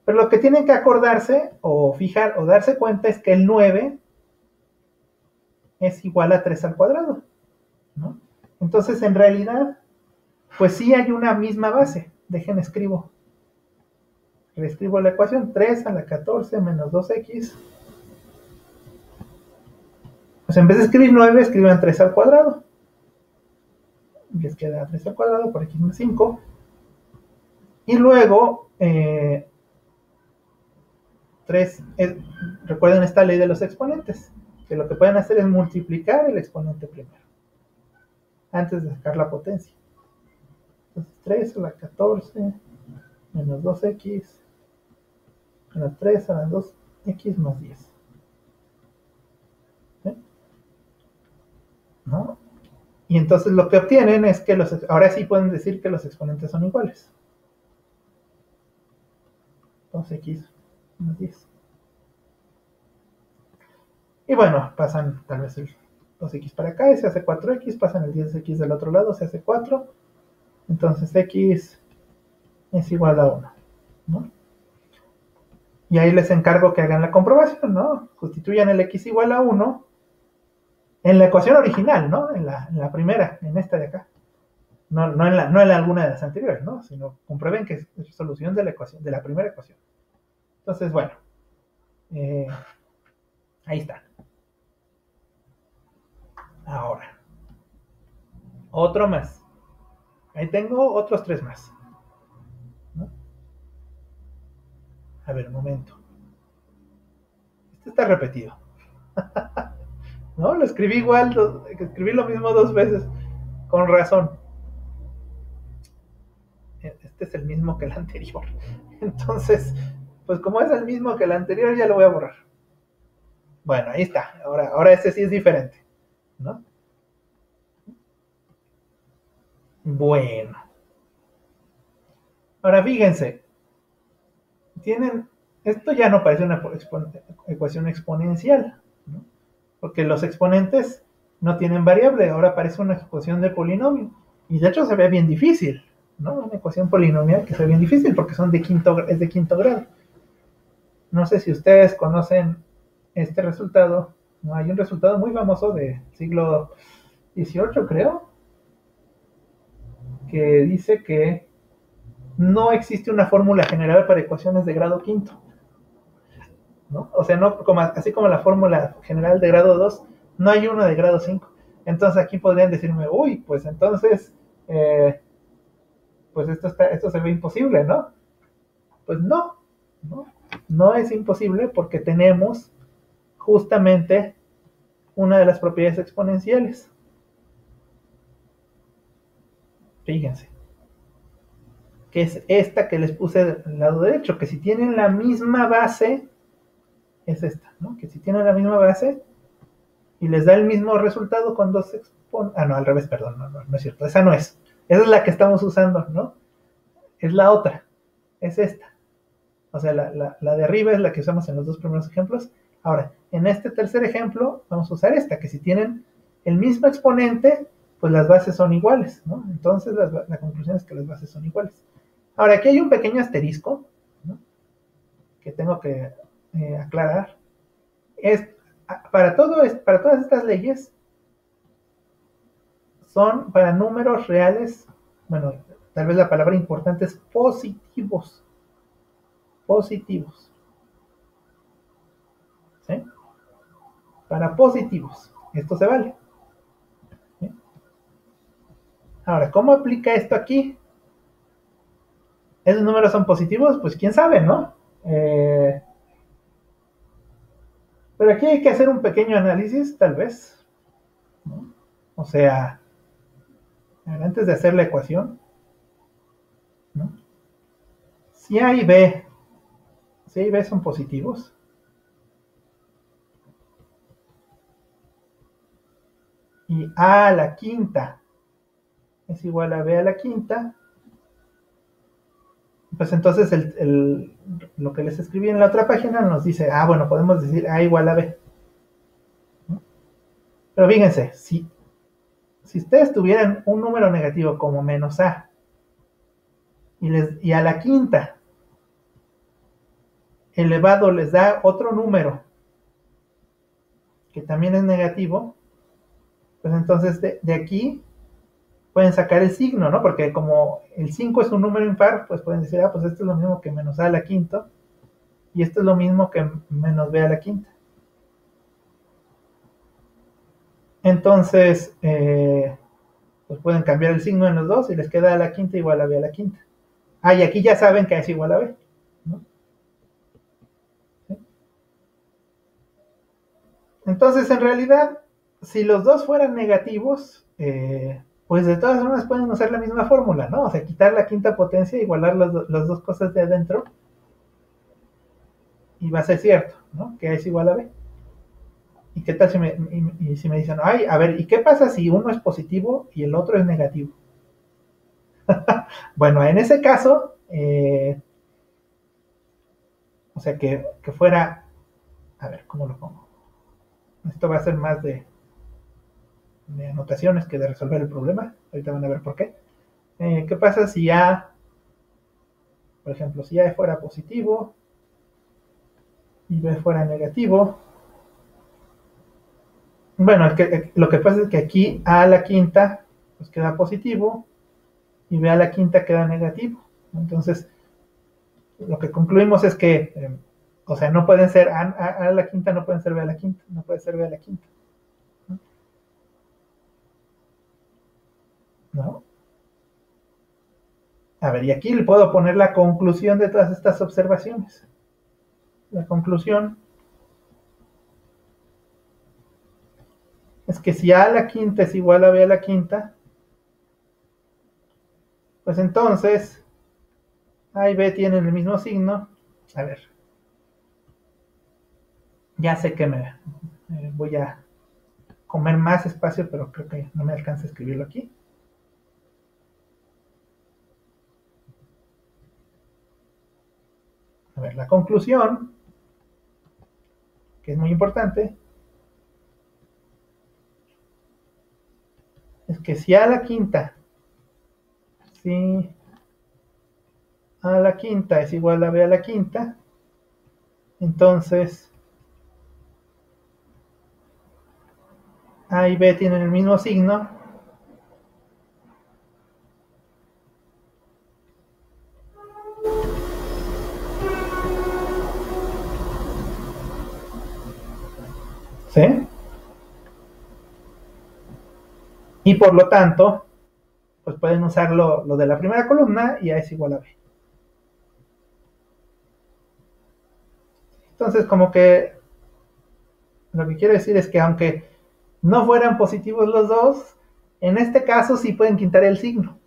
Pero lo que tienen que acordarse o fijar o darse cuenta es que el 9 es igual a 3 al cuadrado, ¿no? Entonces, en realidad, pues sí hay una misma base. Dejen escribo. Reescribo la ecuación, 3 a la 14 menos 2x. Pues en vez de escribir 9, escriban 3 al cuadrado. Les queda 3 al cuadrado por x más 5. Y luego, 3, recuerden esta ley de los exponentes, que lo que pueden hacer es multiplicar el exponente primero, antes de sacar la potencia. Entonces 3 a la 14 menos 2x menos 3 a la 2x más 10. ¿Sí? ¿No? Y entonces lo que obtienen es que ahora sí pueden decir que los exponentes son iguales. 2x más 10. Y bueno, pasan tal vez el 2x para acá y se hace 4x, pasan el 10x del otro lado, se hace 4. Entonces x es igual a 1, ¿no? Y ahí les encargo que hagan la comprobación, ¿no? Sustituyan el x igual a 1 en la ecuación original, ¿no? En la primera, en esta de acá. No en alguna de las anteriores, ¿no? Sino comprueben que es solución de la ecuación, de la primera ecuación. Entonces, bueno, ahí está. Ahora, otro más. Ahí tengo otros 3 más, ¿no? A ver, un momento. Este está repetido, ¿no? Lo escribí igual, escribí lo mismo 2 veces, con razón. Este es el mismo que el anterior. Entonces, pues como es el mismo que el anterior, ya lo voy a borrar. Bueno, ahí está. Ahora este sí es diferente, ¿no? Bueno. Ahora fíjense. Esto ya no parece una ecuación exponencial, ¿no? Porque los exponentes no tienen variable, ahora parece una ecuación de polinomio. Y de hecho se ve bien difícil, ¿no? Una ecuación polinomial que se ve bien difícil porque es de quinto grado. No sé si ustedes conocen este resultado. No, hay un resultado muy famoso del siglo XVIII, creo, que dice que no existe una fórmula general para ecuaciones de grado quinto, ¿no? O sea, no así como la fórmula general de grado 2, no hay uno de grado 5. Entonces aquí podrían decirme, uy, pues entonces, pues esto se ve imposible, ¿no? Pues no es imposible porque tenemos justamente una de las propiedades exponenciales. Fíjense, que es esta que les puse del lado derecho, que si tienen la misma base, es esta, ¿no? Que si tienen la misma base y les da el mismo resultado con dos no, al revés, perdón, no es cierto, esa no es. Esa es la que estamos usando, ¿no? Es la otra, es esta. O sea, la de arriba es la que usamos en los dos primeros ejemplos. Ahora, en este tercer ejemplo, vamos a usar esta, que si tienen el mismo exponente, pues las bases son iguales, ¿no? Entonces, la conclusión es que las bases son iguales. Ahora, aquí hay un pequeño asterisco, ¿no? Que tengo que aclarar. Para todas estas leyes, son para números reales, bueno, tal vez la palabra importante es positivos. Positivos. ¿Sí? Para positivos. Esto se vale. ¿Sí? Ahora, ¿cómo aplica esto aquí? ¿Esos números son positivos? Pues quién sabe, ¿no? Pero aquí hay que hacer un pequeño análisis, tal vez, ¿no? O sea, antes de hacer la ecuación, ¿no? Si A y B C y B son positivos. Y A a la quinta es igual a B a la quinta. Pues entonces lo que les escribí en la otra página nos dice, bueno, podemos decir A igual a B. ¿No? Pero fíjense, si ustedes tuvieran un número negativo como menos A y a la quinta elevado les da otro número que también es negativo, pues entonces de aquí pueden sacar el signo, ¿no? Porque como el 5 es un número impar, pues pueden decir, pues esto es lo mismo que menos A a la quinta, y esto es lo mismo que menos B a la quinta. Entonces, pues pueden cambiar el signo en los dos y les queda A a la quinta igual a B a la quinta. Y aquí ya saben que A es igual a B, ¿no? ¿Sí? Entonces, en realidad, si los dos fueran negativos, pues de todas formas pueden usar la misma fórmula, ¿no? O sea, quitar la quinta potencia, igualar las dos cosas de adentro, y va a ser cierto, ¿no? Que A es igual a B. ¿Y qué tal si me dicen, a ver, ¿y qué pasa si uno es positivo y el otro es negativo? Bueno, en ese caso, o sea, que fuera, a ver, ¿cómo lo pongo? Esto va a ser más de anotaciones que de resolver el problema. Ahorita van a ver por qué. ¿Qué pasa si A, por ejemplo, si A fuera positivo y B fuera negativo? Bueno, lo que pasa es que aquí A a la quinta pues queda positivo y B a la quinta queda negativo. Entonces, lo que concluimos es que, o sea, no pueden ser A a la quinta, no pueden ser B a la quinta, no puede ser B a la quinta. ¿No? A ver, y aquí le puedo poner la conclusión de todas estas observaciones. La conclusión es que si A a la quinta es igual a B a la quinta, pues entonces A y B tienen el mismo signo. A ver, ya sé que me voy a comer más espacio, pero creo que no me alcanza a escribirlo aquí. A ver, la conclusión, que es muy importante, es que si A a la quinta, si A a la quinta es igual a B a la quinta, entonces A y B tienen el mismo signo. ¿Sí? Y por lo tanto, pues pueden usar lo de la primera columna y A es igual a B. Entonces, como que lo que quiero decir es que aunque no fueran positivos los dos, en este caso sí pueden quitar el signo.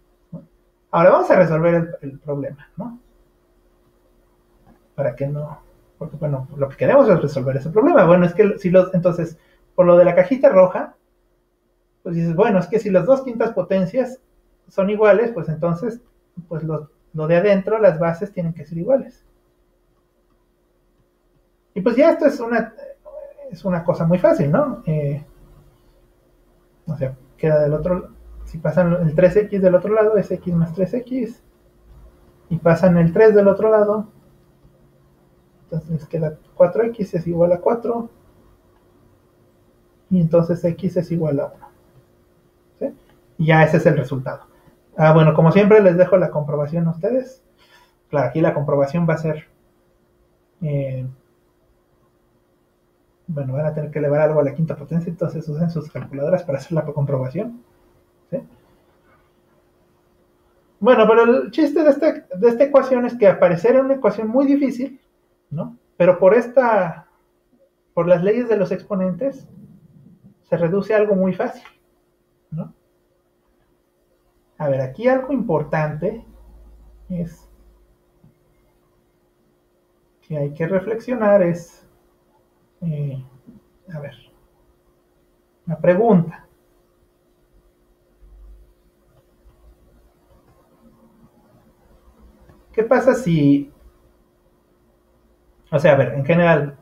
Ahora vamos a resolver el problema, ¿no? Para que no, porque bueno, lo que queremos es resolver ese problema. Bueno, es que si entonces, por lo de la cajita roja, pues dices, bueno, es que si las dos quintas potencias son iguales, pues entonces, pues lo de adentro, las bases tienen que ser iguales. Y pues ya esto es una cosa muy fácil, ¿no? O sea, queda del otro, si pasan el 3x del otro lado, es x más 3x, y pasan el 3 del otro lado, entonces queda 4x es igual a 4, y entonces x es igual a 1. ¿Sí? Y ya ese es el resultado. Bueno, como siempre les dejo la comprobación a ustedes. Claro, aquí la comprobación va a ser, bueno, van a tener que elevar algo a la quinta potencia, entonces usen sus calculadoras para hacer la comprobación. ¿Sí? Bueno, pero el chiste de esta ecuación es que apareciera una ecuación muy difícil, ¿no? Pero por las leyes de los exponentes, se reduce a algo muy fácil, ¿no? A ver, aquí algo importante es que hay que reflexionar es, a ver, una pregunta. ¿Qué pasa si, o sea, a ver, en general,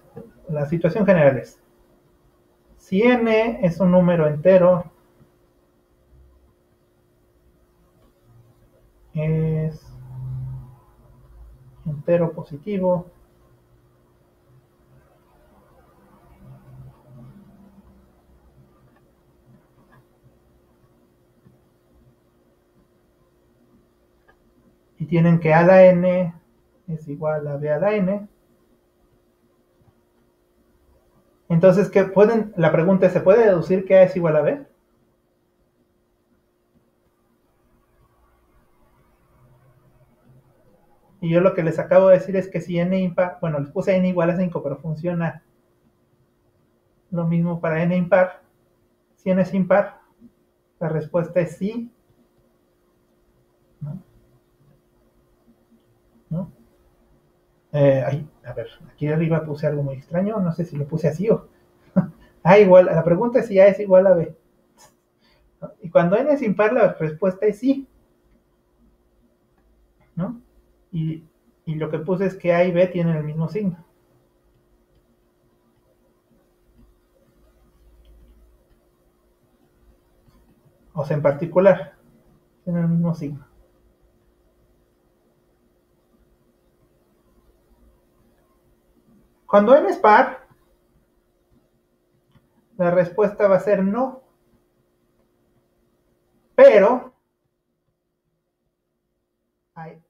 la situación general es, si n es un número entero, es entero positivo, y tienen que a la n es igual a b a la n, entonces, ¿qué pueden? La pregunta es, ¿se puede deducir que a es igual a b? Y yo lo que les acabo de decir es que si n impar, bueno, les puse n igual a 5, pero funciona lo mismo para n impar. Si n es impar, la respuesta es sí, ¿no? ¿No? A ver, aquí arriba puse algo muy extraño, no sé si lo puse así o... igual, la pregunta es si a es igual a b, ¿no? Y cuando n es impar, la respuesta es sí, ¿no? Y, y lo que puse es que a y b tienen el mismo signo. O sea, en particular, tienen el mismo signo. Cuando n es par, la respuesta va a ser no, pero hay,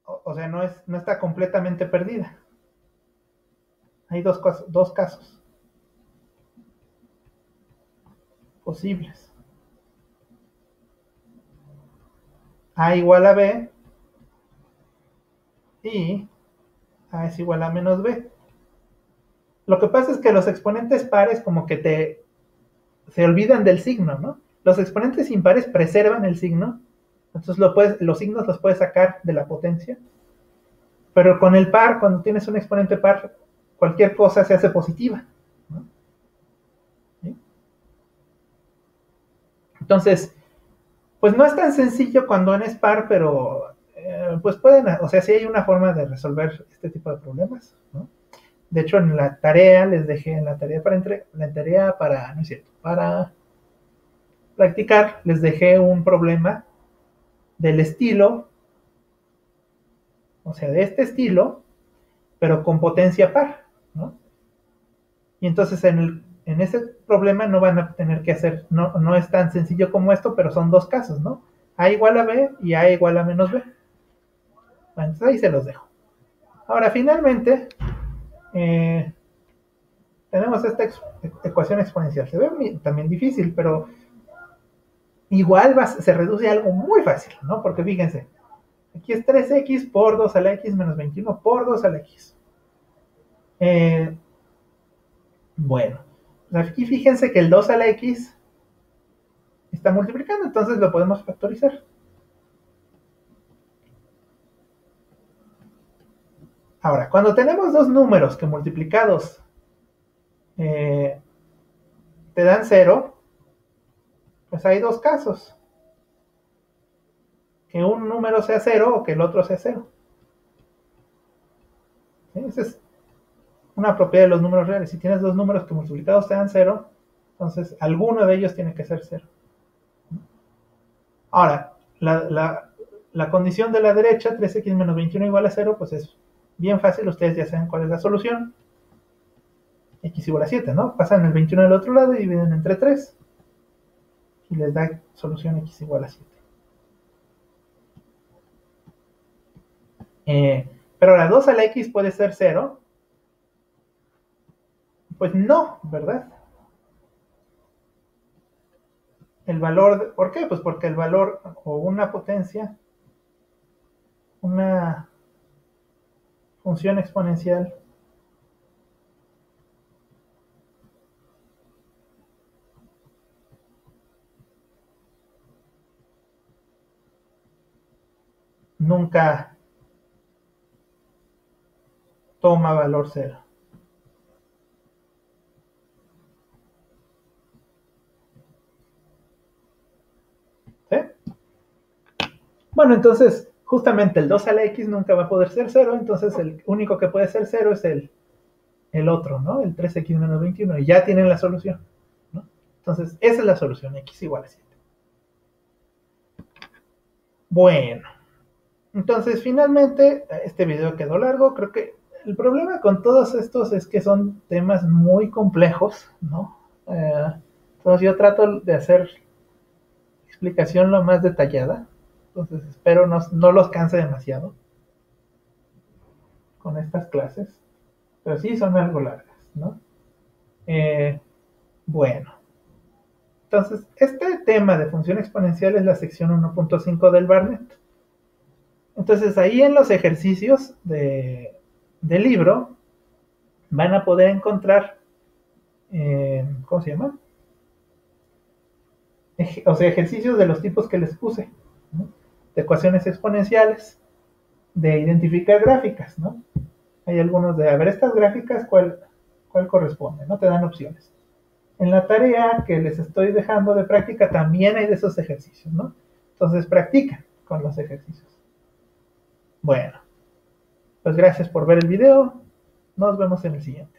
o sea, no está completamente perdida. Hay dos casos posibles. A igual a b y a es igual a menos b. Lo que pasa es que los exponentes pares como que se olvidan del signo, ¿no? Los exponentes impares preservan el signo, entonces los signos los puedes sacar de la potencia, pero con el par, cuando tienes un exponente par, cualquier cosa se hace positiva, ¿no? ¿Sí? Entonces, pues no es tan sencillo cuando n es par, pero pues pueden, o sea, sí hay una forma de resolver este tipo de problemas, ¿no? De hecho, en la tarea les dejé, en la tarea para, no es cierto, para practicar, les dejé un problema del estilo, o sea, de este estilo, pero con potencia par, ¿no? Y entonces en ese problema no van a tener que hacer, no es tan sencillo como esto, pero son dos casos, ¿no? A igual a B y A igual a menos B. Bueno, entonces ahí se los dejo. Ahora, finalmente, eh, tenemos esta ecuación exponencial. Se ve también difícil, pero igual se reduce a algo muy fácil, ¿no? Porque fíjense, aquí es 3x por 2 a la x menos 21 por 2 a la x. Bueno, aquí fíjense que el 2 a la x está multiplicando, entonces lo podemos factorizar. Ahora, cuando tenemos dos números que multiplicados eh, te dan 0, pues hay dos casos. Que un número sea 0 o que el otro sea 0. ¿Sí? Esa es una propiedad de los números reales. Si tienes dos números que multiplicados te dan 0, entonces alguno de ellos tiene que ser 0. Ahora, la condición de la derecha, 3x menos 21 igual a 0, pues es bien fácil, ustedes ya saben cuál es la solución. X igual a 7, ¿no? Pasan el 21 al otro lado y dividen entre 3 y les da solución x igual a 7. Pero ahora 2 a la x puede ser 0. Pues no, ¿verdad? El valor, ¿por qué? Pues porque el valor o una potencia, una función exponencial, nunca toma valor 0. ¿Sí? Bueno, entonces, justamente el 2 a la x nunca va a poder ser 0, entonces el único que puede ser 0 es el otro, ¿no? El 3x menos 21, y ya tienen la solución, ¿no? Entonces, esa es la solución, x igual a 7. Bueno, entonces finalmente, este video quedó largo. Creo que el problema con todos estos es que son temas muy complejos, ¿no? Entonces yo trato de hacer explicación lo más detallada. Entonces espero no los canse demasiado con estas clases. Pero sí son algo largas, ¿no? Eh, bueno, entonces este tema de función exponencial es la sección 1.5 del Barnett. Entonces ahí en los ejercicios del libro van a poder encontrar, ¿cómo se llama? O sea, ejercicios de los tipos que les puse, ¿no? De ecuaciones exponenciales, de identificar gráficas, ¿no? Hay algunos de, a ver, estas gráficas, ¿cuál corresponde? ¿No? Te dan opciones. En la tarea que les estoy dejando de práctica también hay de esos ejercicios, ¿no? Entonces practican con los ejercicios. Bueno, pues gracias por ver el video. Nos vemos en el siguiente.